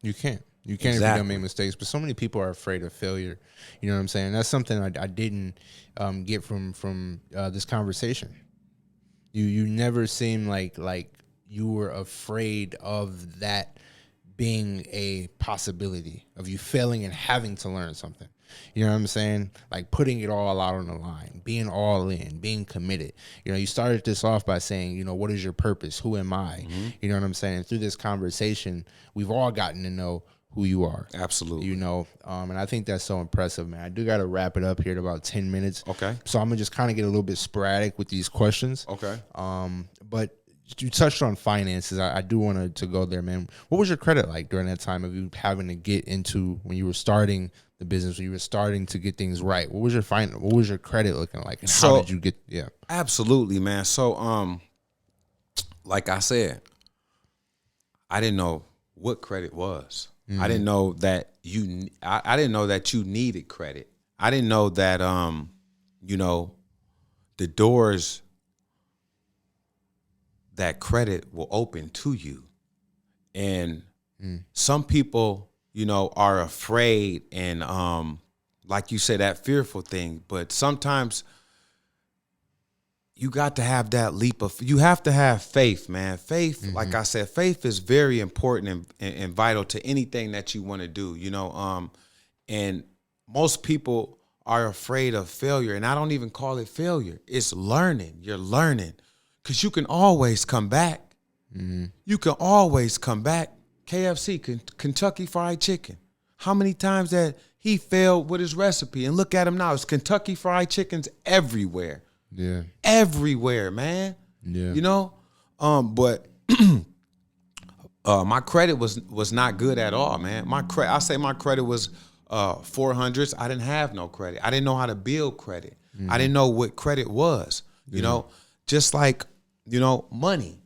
You can't if you don't make mistakes. But so many people are afraid of failure. You know what I'm saying? That's something I didn't get from this conversation. You never seem like you were afraid of that being a possibility, of you failing and having to learn something. You know what I'm saying? Like putting it all out on the line, being all in, being committed. You know, you started this off by saying, you know, what is your purpose? Who am I? You know what I'm saying? And through this conversation, we've all gotten to know who you are. Absolutely. You know, and I think that's so impressive, man. I do got to wrap it up here in about 10 minutes. Okay. So I'm going to just kind of get a little bit sporadic with these questions. Okay. But you touched on finances. I do want to go there, man. What was your credit like during that time of you having to get into when you were starting the business, when you were starting to get things right? What was your credit looking like, and how did you get? Yeah, absolutely, man. So, like I said, I didn't know what credit was. I didn't know that I didn't know that you needed credit. I didn't know that you know, the doors that credit will open to you. And some people, you know, are afraid and like you said, that fearful thing. But sometimes you got to have that leap of, you have to have faith, man. Faith, like I said, faith is very important and vital to anything that you want to do, you know. And most people are afraid of failure. And I don't even call it failure. It's learning. You're learning. Because you can always come back. You can always come back. KFC, Kentucky Fried Chicken. How many times that he failed with his recipe? And look at him now. It's Kentucky Fried Chickens everywhere. Yeah. Everywhere, man. Yeah. You know? But my credit was not good at all, man. I say my credit was 400s. I didn't have no credit. I didn't know how to build credit. I didn't know what credit was, you know? Just like, you know, money.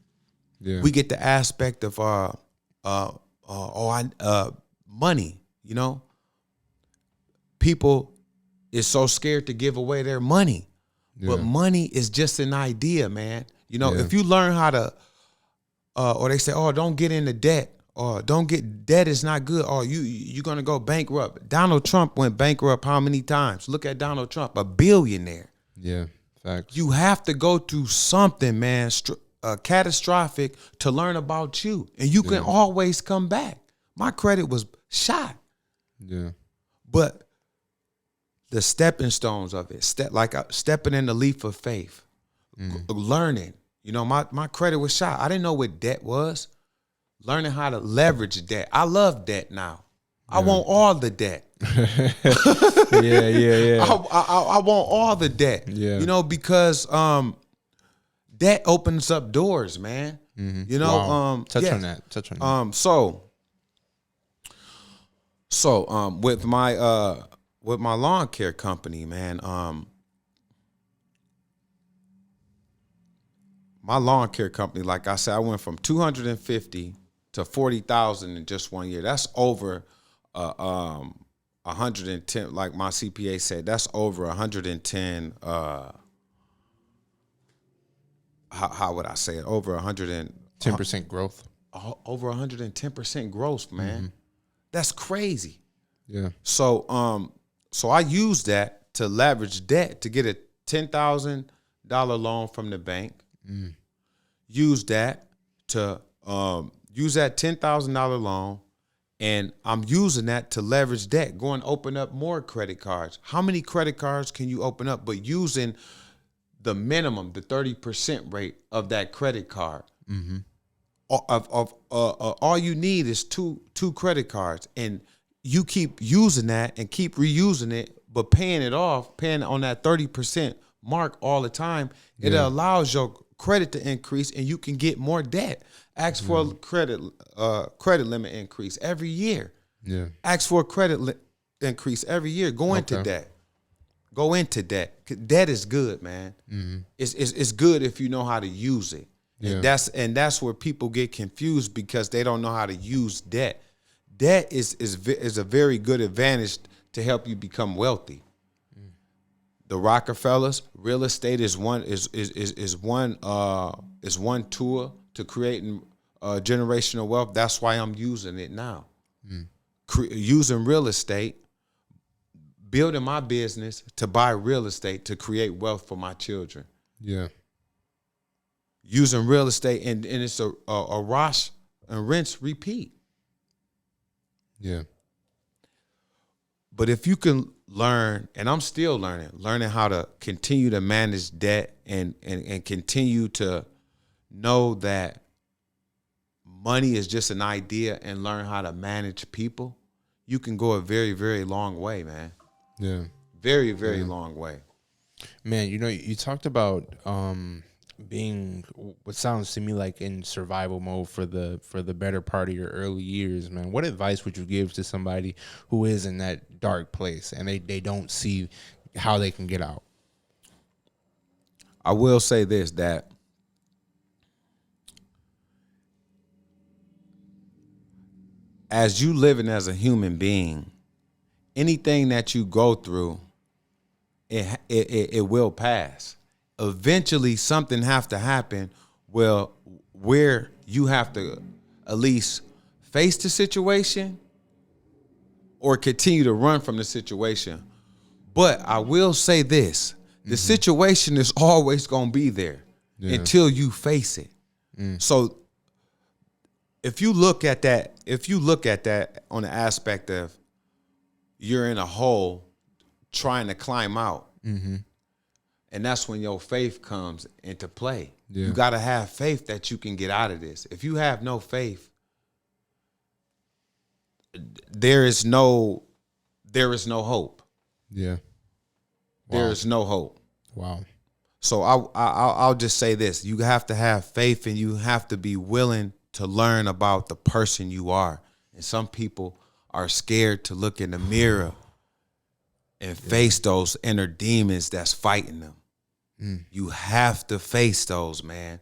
Yeah. We get the aspect of money, you know. People is so scared to give away their money. But money is just an idea, man. You know, if you learn how to or they say, "Oh, don't get into debt." Or debt is not good. Or you're going to go bankrupt. Donald Trump went bankrupt how many times? Look at Donald Trump, a billionaire. Yeah. Facts. You have to go through something, man, catastrophic to learn about you. And you can always come back. My credit was shot. Yeah. But the stepping stones of it, stepping in the leap of faith, learning. You know, my credit was shot. I didn't know what debt was. Learning how to leverage debt. I love debt now. I want all the debt. Yeah. I want all the debt. Yeah. You know, because debt opens up doors, man. You know, wow. Touch on that. So with my lawn care company, man, my lawn care company, like I said, I went from 250 to 40,000 in just 1 year. That's over 110, like my CPA said, that's over 110, how would I say it? Over 110% growth. Over 110% growth, man. That's crazy. Yeah. So I used that to leverage debt to get a $10,000 loan from the bank. Use that to use that $10,000 loan. And I'm using that to leverage debt, go and open up more credit cards. How many credit cards can you open up? But using the minimum, the 30% rate of that credit card. All you need is two credit cards. And you keep using that and keep reusing it, but paying it off, paying on that 30% mark all the time. It allows your credit to increase and you can get more debt. Ask for a credit limit increase every year. Yeah. Ask for a credit increase every year. Go into debt. Go into debt. Debt is good, man. It's good if you know how to use it. Yeah. And that's where people get confused because they don't know how to use debt. Debt is a very good advantage to help you become wealthy. The Rockefellers, real estate is one tool to creating generational wealth. That's why I'm using it now. Using real estate, building my business to buy real estate to create wealth for my children. Yeah. Using real estate and it's a wash and rinse, repeat. Yeah. But if you can learn, and I'm still learning how to continue to manage debt and continue to know that money is just an idea and learn how to manage people, you can go a very, very long way, man. Yeah. Very, very long way. Man, you talked about being what sounds to me like in survival mode for the better part of your early years, man. What advice would you give to somebody who is in that dark place and they don't see how they can get out? I will say this, that as you living as a human being, anything that you go through, it will pass. Eventually, something have to happen where you have to at least face the situation or continue to run from the situation. But I will say this, the situation is always going to be there until you face it. So if you look at that on the aspect of you're in a hole trying to climb out, and that's when your faith comes into play. Yeah. You got to have faith that you can get out of this. If you have no faith, there is no hope. Yeah. Wow. There is no hope. Wow. So I'll just say this. You have to have faith, and you have to be willing to learn about the person you are. And some people are scared to look in the mirror and face those inner demons that's fighting them. You have to face those, man.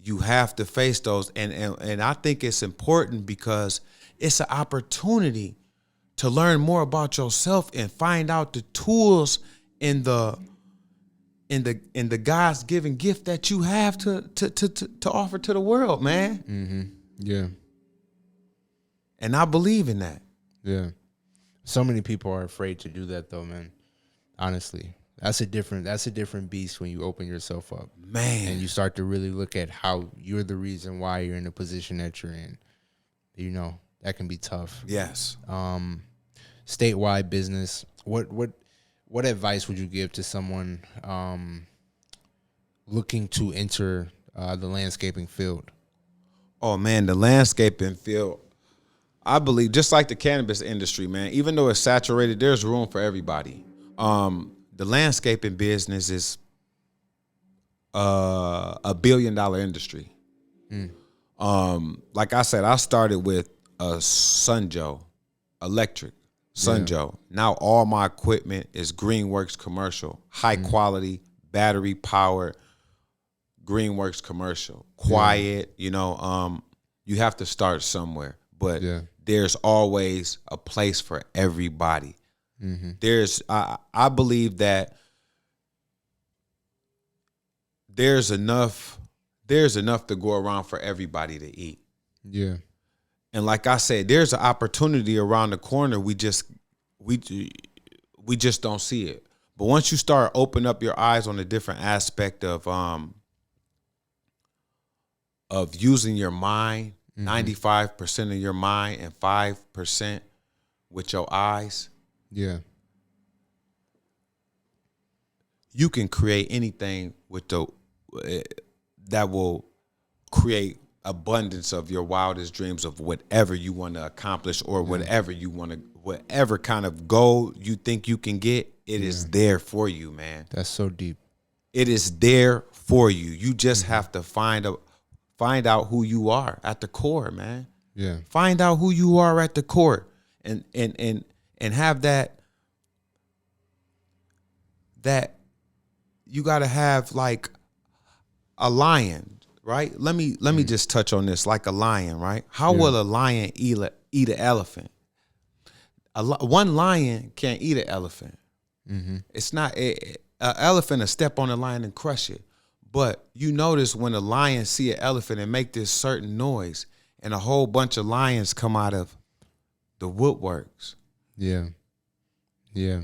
You have to face those. And I think it's important because it's an opportunity to learn more about yourself and find out the tools in the God's given gift that you have to offer to the world, man. Yeah. And I believe in that. Yeah. So many people are afraid to do that though, man. Honestly. That's a different beast when you open yourself up. Man. And you start to really look at how you're the reason why you're in the position that you're in. You know, that can be tough. Yes. Statewide business. What advice would you give to someone looking to enter the landscaping field? Oh man, the landscaping field, I believe, just like the cannabis industry, man, even though it's saturated, there's room for everybody. The landscaping business is a $1 billion industry. Like I said, I started with a Sunjo Electric. Sunjo. Now all my equipment is Greenworks commercial, high quality, battery powered, Greenworks commercial, quiet. You know, you have to start somewhere, but there's always a place for everybody. I believe that there's enough to go around for everybody to eat. Yeah. And like I said, there's an opportunity around the corner. We just don't see it. But once you start opening up your eyes on a different aspect of using your mind, 95% of your mind and 5% with your eyes. Yeah. You can create anything with that will create abundance of your wildest dreams of whatever you want to accomplish or whatever kind of goal you think you can get. It is there for you, man. That's so deep. It is there for you. You just have to find out who you are at the core, man. Yeah. Find out who you are at the core and have that you got to have like a lion. Right? Let me just touch on this like a lion, right? How will a lion eat an elephant? One lion can't eat an elephant. It's not an elephant will step on a lion and crush it. But you notice when a lion see an elephant and make this certain noise, and a whole bunch of lions come out of the woodworks. Yeah. Yeah.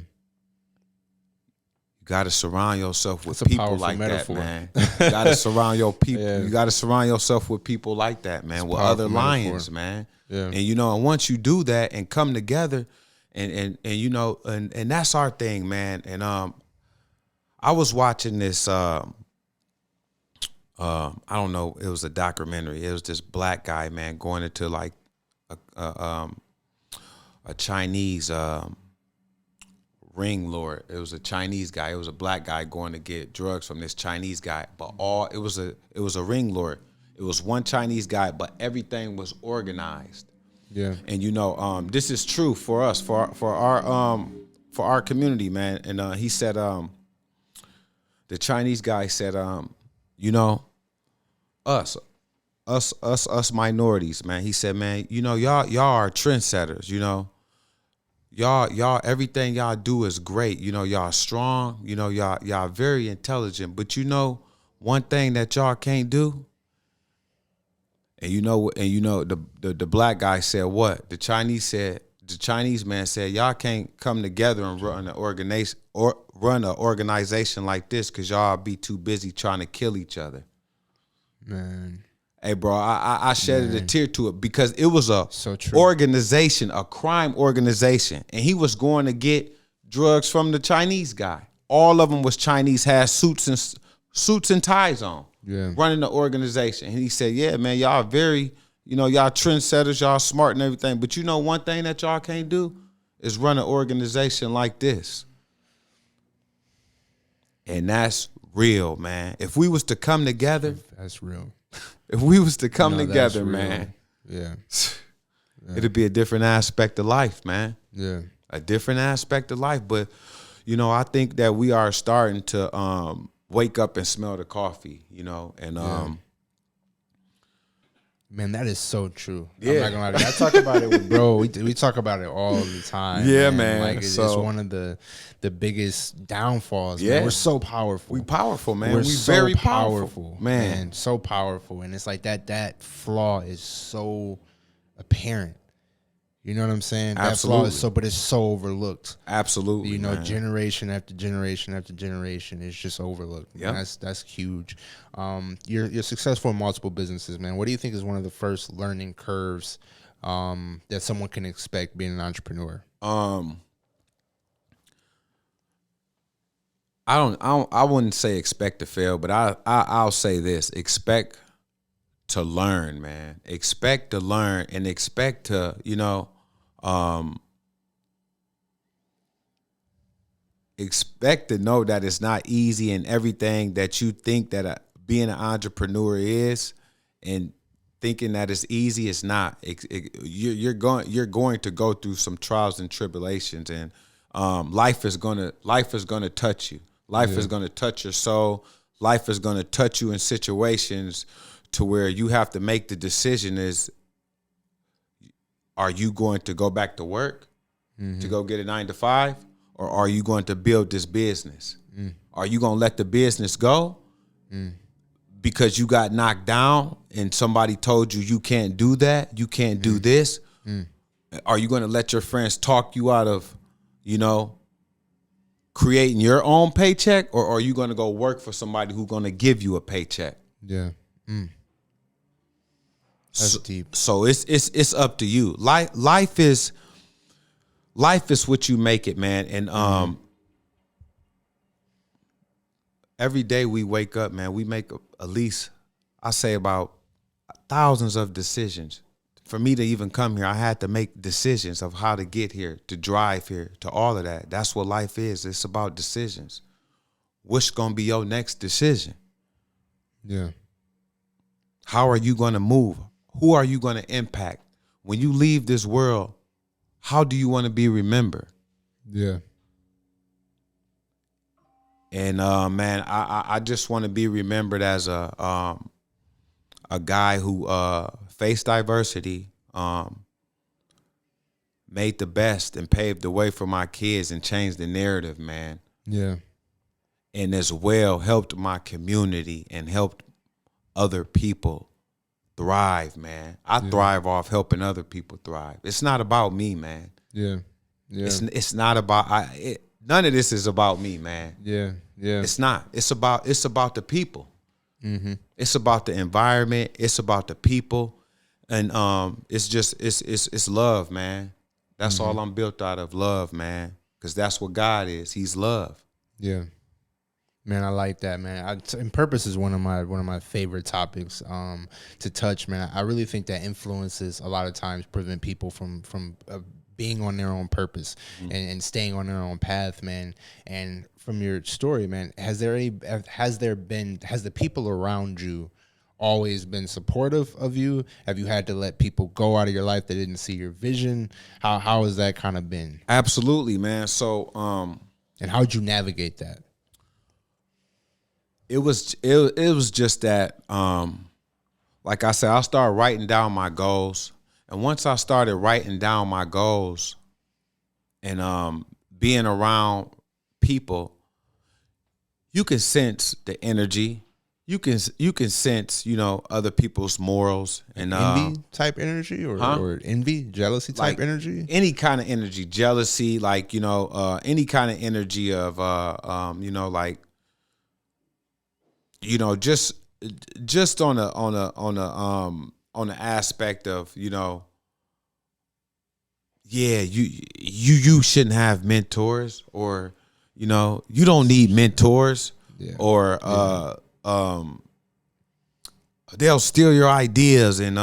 You got to surround yourself with people like metaphor. That, man. You got to surround your people. Yeah. You got to surround yourself with people like that, man, with other lions, man. Yeah. And, you know, and once you do that and come together and you know, and that's our thing, man. And I was watching this. I don't know. It was a documentary. It was this black guy, man, going into like a Chinese ring lord. It was a Chinese guy. It was a black guy going to get drugs from this Chinese guy. But it was a ring lord. It was one Chinese guy, but everything was organized. Yeah. And you know, this is true for us, for our community, man. And he said, the Chinese guy said, you know, us minorities, man. He said, man, you know, y'all are trendsetters, you know. Y'all, everything y'all do is great. You know, y'all strong. You know, y'all very intelligent. But you know, one thing that y'all can't do. And you know, the black guy said what? The Chinese man said, y'all can't come together and run an organization like this because y'all be too busy trying to kill each other. Man. Hey, bro, I shedded a tear to it because it was a true. organization, a crime organization. And he was going to get drugs from the Chinese guy. All of them was Chinese, had suits and ties on, running the organization. And he said, yeah, man, y'all very, you know, y'all trendsetters, y'all smart and everything. But you know one thing that y'all can't do is run an organization like this. And that's real, man. If we was to come together. That's real. If we was to come together, man, it'd be a different aspect of life, man. Yeah. A different aspect of life. But, you know, I think that we are starting to wake up and smell the coffee, you know, and man, that is so true. I'm not gonna lie. I talk about it with bro. We talk about it all the time. Yeah, man. Like it's one of the biggest downfalls. Yeah, man. We're so powerful. We powerful, man. We're so very powerful, man. So powerful, and it's like that flaw is so apparent. You know what I'm saying? Absolutely. That flaw is but it's so overlooked. Absolutely. You know, man. Generation after generation after generation is just overlooked. Yeah, that's huge. You're successful in multiple businesses, man. What do you think is one of the first learning curves that someone can expect being an entrepreneur? I wouldn't say expect to fail, but I'll say this: expect to learn, man. Expect to learn and expect to, you know, expect to know that it's not easy and everything that you think that being an entrepreneur is, and thinking that it's easy, it's not. You're going to go through some trials and tribulations, and life is gonna touch you. Life is gonna touch your soul. Life is gonna touch you in situations to where you have to make the decision: is are you going to go back to work to go get a 9-to-5, or are you going to build this business? Are you going to let the business go because you got knocked down and somebody told you can't do that, you can't do this? Are you going to let your friends talk you out of, you know, creating your own paycheck, or are you going to go work for somebody who's going to give you a paycheck? Yeah. That's deep. So it's up to you. Life is what you make it, man. And every day we wake up, man, we make at least, I say, about thousands of decisions. For me to even come here, I had to make decisions of how to get here, to drive here, to all of that. That's what life is. It's about decisions. What's going to be your next decision? Yeah. How are you going to move? Who are you going to impact? When you leave this world, how do you want to be remembered? Yeah. And man, I just want to be remembered as a guy who faced diversity, made the best and paved the way for my kids and changed the narrative, man. Yeah. And as well helped my community and helped other people thrive, man. I thrive off helping other people thrive. It's not about me, man. Yeah. Yeah. It's not about none of this is about me, man. Yeah. Yeah. It's not. It's about the people. It's about the environment. It's about the people, and it's love, man. That's all I'm built out of, love, man. Because that's what God is. He's love. Yeah. Man, I like that, man. And purpose is one of my favorite topics to touch, man. I really think that influences a lot of times prevent people from being on their own purpose and staying on their own path, man. And from your story, man, has the people around you always been supportive of you? Have you had to let people go out of your life that didn't see your vision? How has that kind of been? Absolutely, man. So, and how'd you navigate that? It was just that, like I said, I started writing down my goals. And once I started writing down my goals and being around people, you can sense the energy. You can sense, other people's morals and envy type energy or envy, jealousy type energy. Any kind of energy, jealousy, like any kind of energy of just on the aspect of you shouldn't have mentors, or you don't need mentors, or they'll steal your ideas, and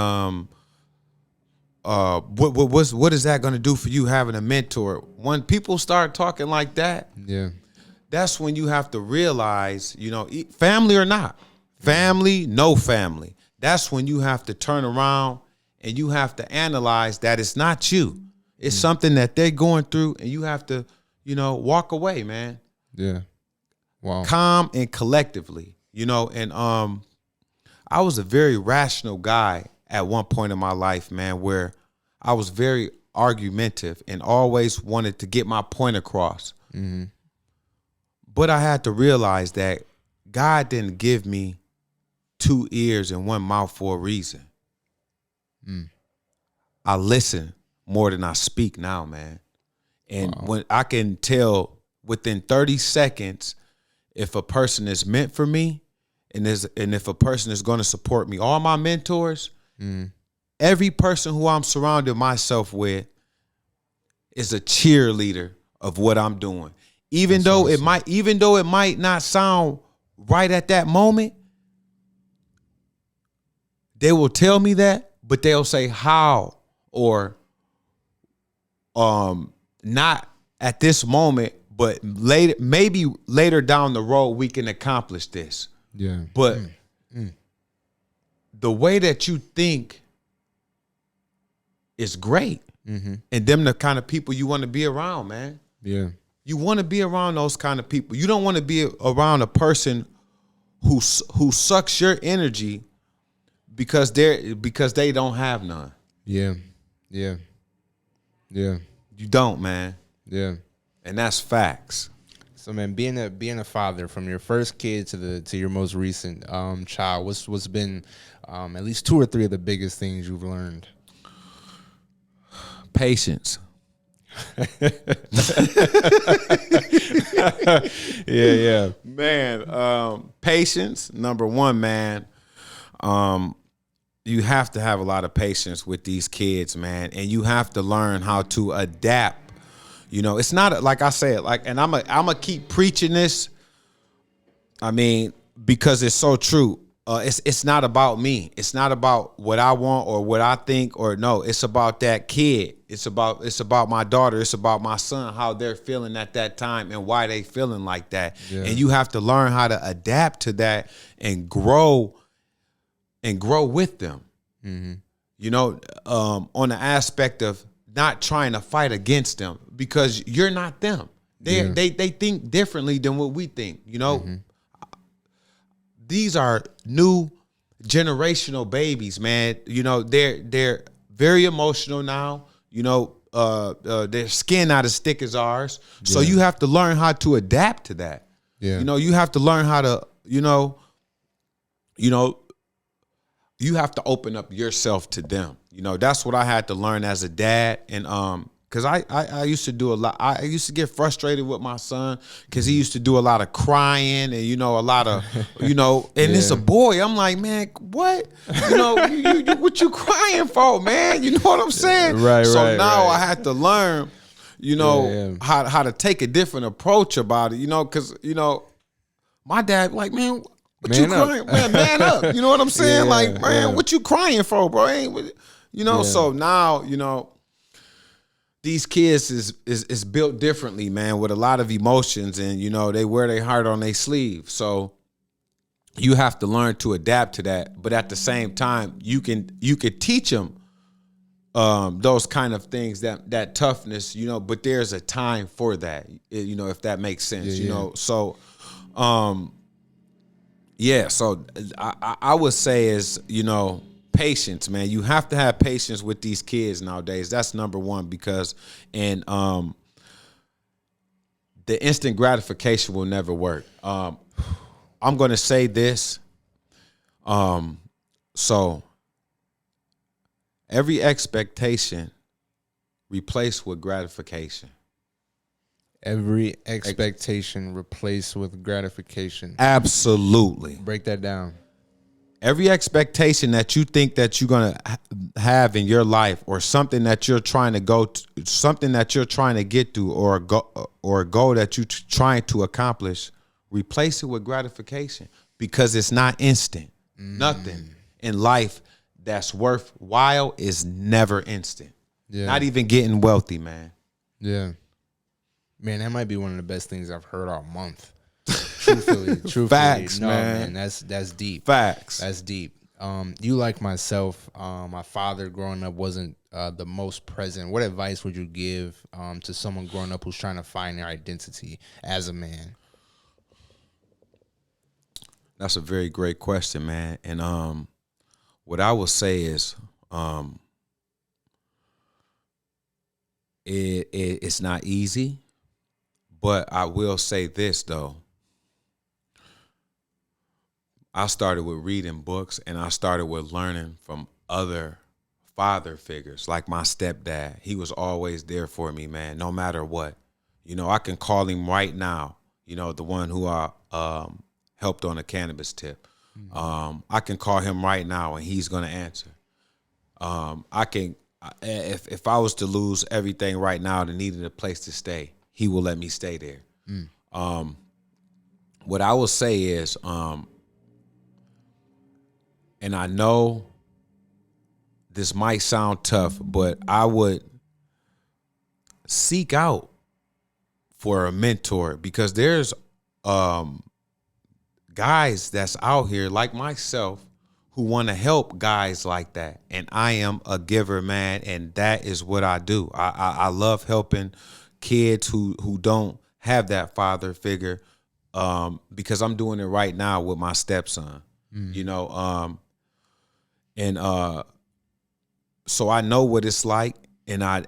what is that going to do for you having a mentor? When people start talking like that, that's when you have to realize, family or not, family, no family. That's when you have to turn around and you have to analyze that it's not you. It's something that they're going through, and you have to, walk away, man. Yeah. Wow. Calm and collectively, and I was a very rational guy at one point in my life, man, where I was very argumentative and always wanted to get my point across. Mm-hmm. But I had to realize that God didn't give me 2 ears and 1 mouth for a reason. I listen more than I speak now, man. And when I can tell within 30 seconds if a person is meant for me and if a person is going to support me. All my mentors, every person who I'm surrounding myself with is a cheerleader of what I'm doing. Even though it might not sound right at that moment, they will tell me that, but they'll say how, or not at this moment, but later, maybe later down the road we can accomplish this. Yeah. But the way that you think is great. Mm-hmm. And them the kind of people you want to be around, man. Yeah. You want to be around those kind of people. You don't want to be around a person who sucks your energy because they don't have none. Yeah. Yeah. Yeah. You don't, man. Yeah. And that's facts. So, man, being a father, from your first kid to your most recent child, what's been at least 2 or 3 of the biggest things you've learned? Patience. Yeah. Man, patience, number 1, man. You have to have a lot of patience with these kids, man, and you have to learn how to adapt. It's not like I said, and I'm a keep preaching this. I mean, because it's so true. It's not about me. It's not about what I want or what I think, or no. It's about that kid. It's about my daughter. It's about my son, how they're feeling at that time and why they feeling like that. Yeah. And you have to learn how to adapt to that and grow with them. Mm-hmm. On the aspect of not trying to fight against them, because you're not them. They think differently than what we think. Mm-hmm. These are new generational babies, man. They're very emotional now. Their skin not as thick as ours. So you have to learn how to adapt to that. Yeah. You have to learn how to, you have to open up yourself to them. That's what I had to learn as a dad, and Because I used to do a lot. I used to get frustrated with my son because he used to do a lot of crying and, a lot of, and it's a boy. I'm like, man, what? What you crying for, man? You know what I'm saying? Right, so now I had to learn, how to take a different approach about it, because, my dad, like, man, what you crying? Man up. You know what I'm saying? What you crying for, bro? So now, these kids is built differently, man, with a lot of emotions, and they wear their heart on their sleeve. So you have to learn to adapt to that, but at the same time, you could teach them those kind of things, that toughness, But there's a time for that, if that makes sense, So, So I would say is patience, man. You have to have patience with these kids nowadays. That's number one, because the instant gratification will never work. I'm going to say this. So every expectation replaced with gratification. Every expectation replaced with gratification. Absolutely. Break that down. Every expectation that you think that you're going to have in your life, or something that you're trying to something that you're trying to get to, or a goal that you're trying to accomplish, replace it with gratification, because it's not instant. Nothing in life that's worthwhile is never instant. Yeah. Not even getting wealthy, man. Yeah. Man, that might be one of the best things I've heard all month. Truthfully. Facts, no, man. That's deep. Facts. That's deep. You, like myself, my father growing up wasn't the most present. What advice would you give to someone growing up who's trying to find their identity as a man? That's a very great question, man. And what I will say is, it's not easy, but I will say this though. I started with reading books, and I started with learning from other father figures, like my stepdad. He was always there for me, man, no matter what. I can call him right now, the one who I helped on a cannabis tip. I can call him right now, and he's going to answer. If I was to lose everything right now and needed a place to stay, he will let me stay there. What I will say is, and I know this might sound tough, but I would seek out for a mentor, because there's guys that's out here like myself who want to help guys like that. And I am a giver, man, and that is what I do. I love helping kids who don't have that father figure, because I'm doing it right now with my stepson. So I know what it's like, and I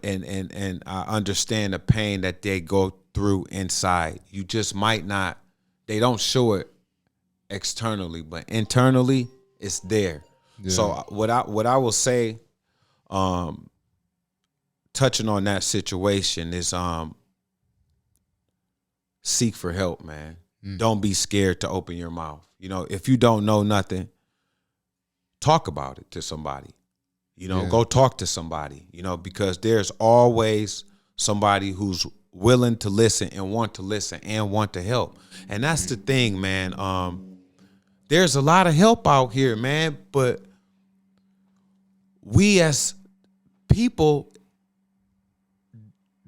understand the pain that they go through inside. You just might not, they don't show it externally, but internally it's there. Yeah. So what I will say, touching on that situation, is seek for help, man. Don't be scared to open your mouth. If you don't know nothing, talk about it to somebody. Go talk to somebody, because there's always somebody who's willing to listen and want to help. And that's the thing, man. There's a lot of help out here, man, but we as people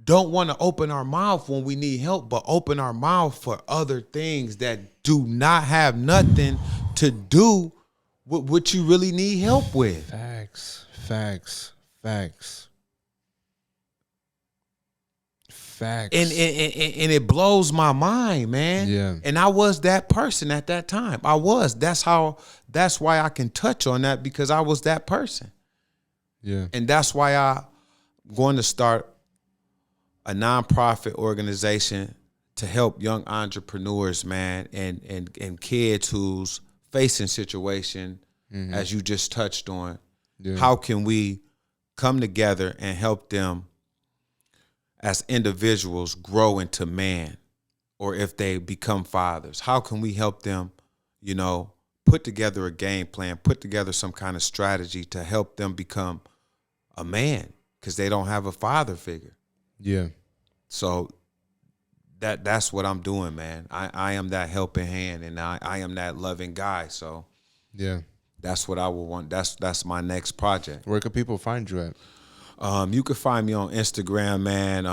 don't want to open our mouth when we need help, but open our mouth for other things that do not have nothing to do with what you really need help with. Facts. And it blows my mind, man. Yeah. And I was that person at that time. I was. That's why I can touch on that, because I was that person. Yeah. And that's why I'm going to start a nonprofit organization to help young entrepreneurs, man, and kids who's facing situation, as you just touched on. Yeah. How can we come together and help them as individuals grow into man, or if they become fathers? How can we help them, put together a game plan, put together some kind of strategy to help them become a man, because they don't have a father figure. Yeah. So that's what I'm doing, man. I am that helping hand, and I am that loving guy. So yeah, that's what I would want. That's my next project. Where can people find you at? You can find me on Instagram, man.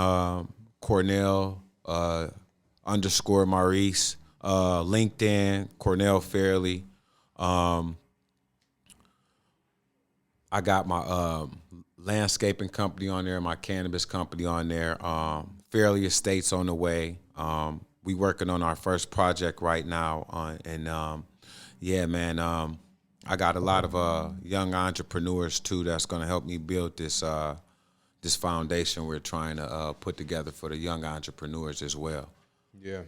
Cornell _ Maurice. LinkedIn, Cornell Fairley. I got my landscaping company on there, my cannabis company on there. Fairley Estates on the way. We working on our first project right now. Yeah, man. I got a lot of young entrepreneurs too that's gonna help me build this this foundation we're trying to put together for the young entrepreneurs as well. Yeah.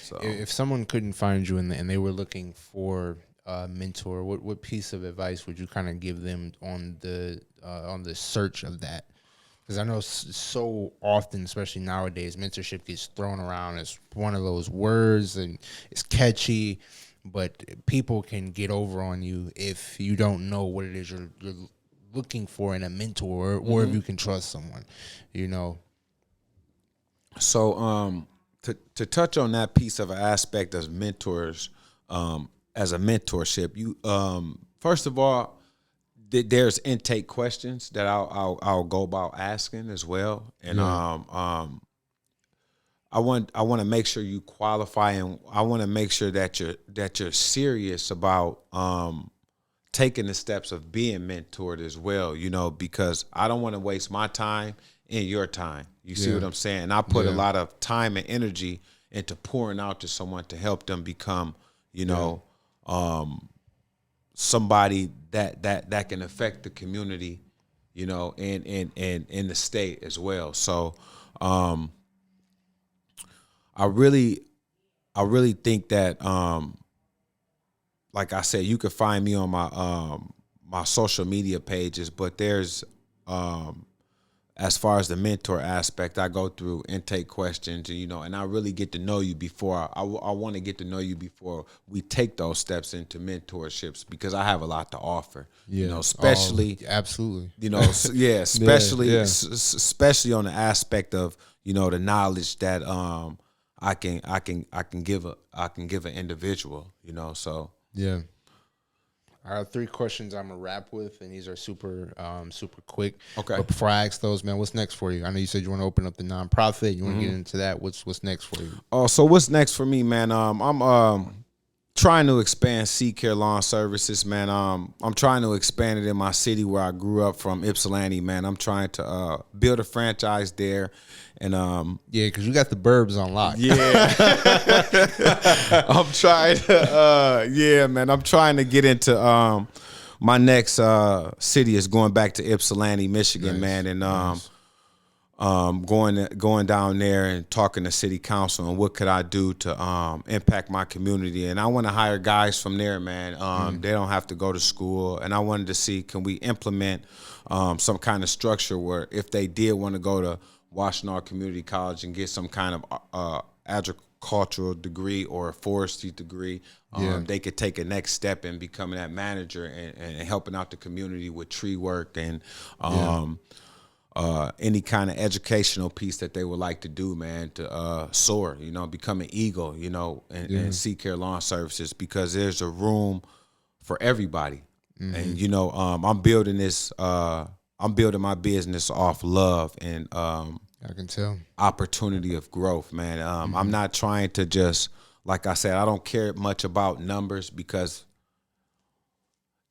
So if someone couldn't find you and they were looking for a mentor, what piece of advice would you kind of give them on the search of that? Because I know so often, especially nowadays, mentorship gets thrown around as one of those words, and it's catchy, but people can get over on you if you don't know what it is you're looking for in a mentor, or if you can trust someone, So to touch on that piece of an aspect of mentors, as a mentorship, you first of all, there's intake questions that I'll go about asking as well, and I want to make sure you qualify, and I want to make sure that you're serious about taking the steps of being mentored as well, because I don't want to waste my time and your time. You see what I'm saying? And I put a lot of time and energy into pouring out to someone to help them become, somebody that can affect the community, and in the state as well. So I really think that like I said, you can find me on my my social media pages, but there's as far as the mentor aspect, I go through intake questions, and I really get to know you before. I want to get to know you before we take those steps into mentorships, because I have a lot to offer. Yeah, especially absolutely. Especially on the aspect of the knowledge that I can give an individual. So yeah. I have 3 questions I'm gonna wrap with, and these are super quick. Okay. But before I ask those, man, what's next for you? I know you said you want to open up the nonprofit. You want to get into that. What's next for you? Oh, so what's next for me, man? I'm trying to expand CCARELAWN services, man. I'm trying to expand it in my city where I grew up from, Ypsilanti, man. I'm trying to build a franchise there. And yeah, because you got the burbs on lock. Yeah. I'm trying to man, I'm trying to get into my next city is going back to Ypsilanti, Michigan, man, and going down there and talking to city council and what could I do to impact my community. And I want to hire guys from there, man. They don't have to go to school, and I wanted to see, can we implement some kind of structure where if they did want to go to Washtenaw Community College and get some kind of agricultural degree or a forestry degree, they could take a next step in becoming that manager and helping out the community with tree work and any kind of educational piece that they would like to do, man, to soar, become an eagle, and CCARELAWN services, because there's a room for everybody. And, I'm building this, I'm building my business off love and I can tell opportunity of growth, man. I'm not trying to just, like I said, I don't care much about numbers, because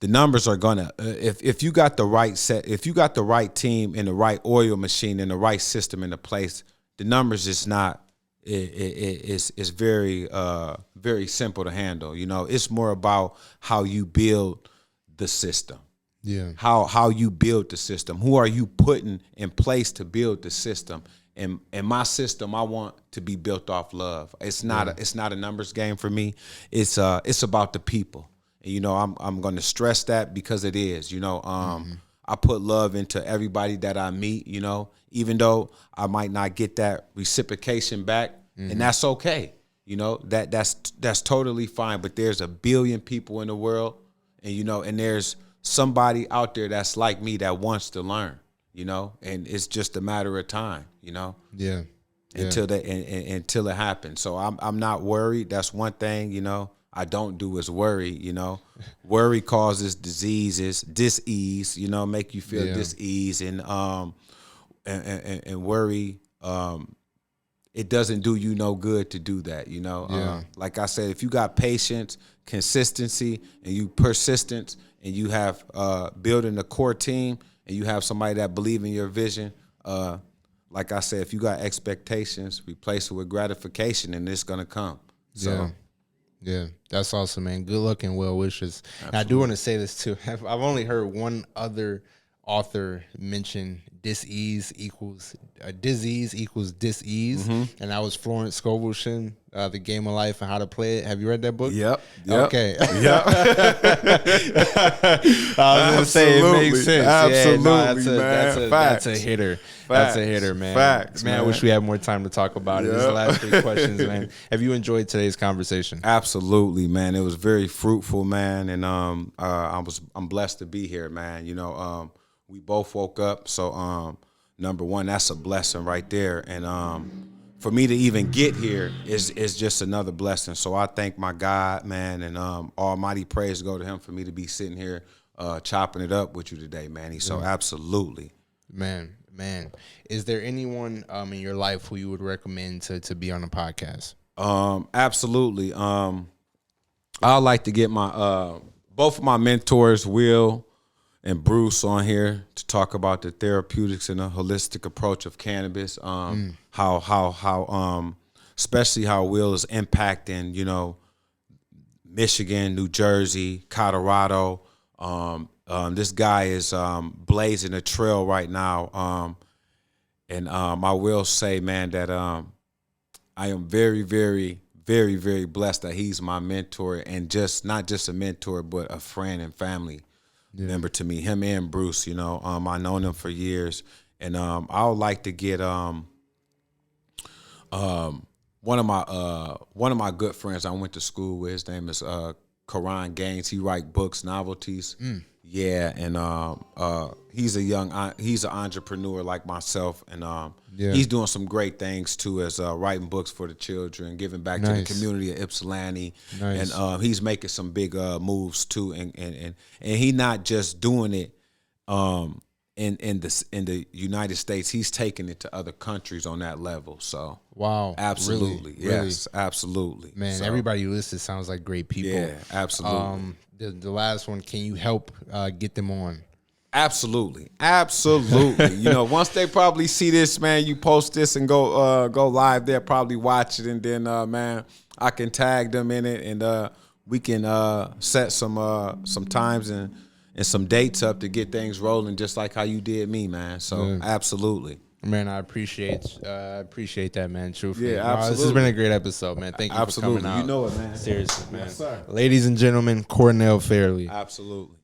the numbers are gonna if you got the right set, if you got the right team and the right oil machine and the right system into place, the numbers is not it's very very simple to handle. It's more about how you build the system. Yeah. How you build the system. Who are you putting in place to build the system? And my system, I want to be built off love. It's not a numbers game for me. It's about the people. And, I'm going to stress that because it is. I put love into everybody that I meet, you know, even though I might not get that reciprocation back, and that's okay. You know, that's totally fine. But there's a billion people in the world, and you know, and there's somebody out there that's like me that wants to learn, you know, and it's just a matter of time, you know. Yeah. Until until it happens. So I'm not worried. That's one thing, you know, I don't do is worry, you know. Worry causes diseases, dis-ease, you know, make you feel dis-ease, and worry, it doesn't do you no good to do that, you know. Like I said, if you got patience, consistency, and you persistence, and you have building a core team, and you have somebody that believe in your vision, like I said, if you got expectations, replace it with gratification, and it's gonna come. So. Yeah, that's awesome, man. Good luck and well wishes. And I do want to say this too. I've only heard one other author mention disease equals dis-ease, and that was Florence Scovel, The Game of Life and How to Play It. Have you read that book? Yep. Okay. Yep. I was gonna say it makes sense. Absolutely, that's a hitter. That's a hitter, man. Facts, man. I wish we had more time to talk about it. These last 3 questions, man. Have you enjoyed today's conversation? Absolutely, man. It was very fruitful, man, and I'm blessed to be here, man. You know, we both woke up, so number one, that's a blessing right there, and for me to even get here is just another blessing. So I thank my God, man, and almighty praise go to him for me to be sitting here chopping it up with you today, man. So absolutely, man. Is there anyone in your life who you would recommend to be on the podcast? Absolutely. I'd like to get my both of my mentors, Will and Bruce, on here to talk about the therapeutics and the holistic approach of cannabis. How especially how Will is impacting, you know, Michigan, New Jersey, Colorado. This guy is blazing a trail right now. And I will say, man, that I am very, very, very, very blessed that he's my mentor, and not just a mentor, but a friend and family member to me. Him and Bruce, you know, I known them for years, and I would like to get one of my good friends I went to school with. His name is Karan Gaines. He write books, novelties. Yeah, and he's an entrepreneur like myself, and he's doing some great things too, as writing books for the children, giving back to the community of Ypsilanti, and he's making some big moves too, and he not just doing it in the United States, he's taking it to other countries on that level. So wow, absolutely, really? Yes, absolutely, man. So, everybody you listed sounds like great people. Yeah, absolutely. The last one, can you help get them on? Absolutely. You know, once they probably see this, man, you post this and go live, they'll probably watch it, and then man, I can tag them in it, and we can set some times and some dates up to get things rolling, just like how you did me, man. So absolutely. Man, I appreciate that, man. Truthfully, yeah, absolutely. This has been a great episode, man. Thank you for coming out. You know it, man. Seriously, man. Yes, sir. Ladies and gentlemen, Cornell Fairley. Absolutely.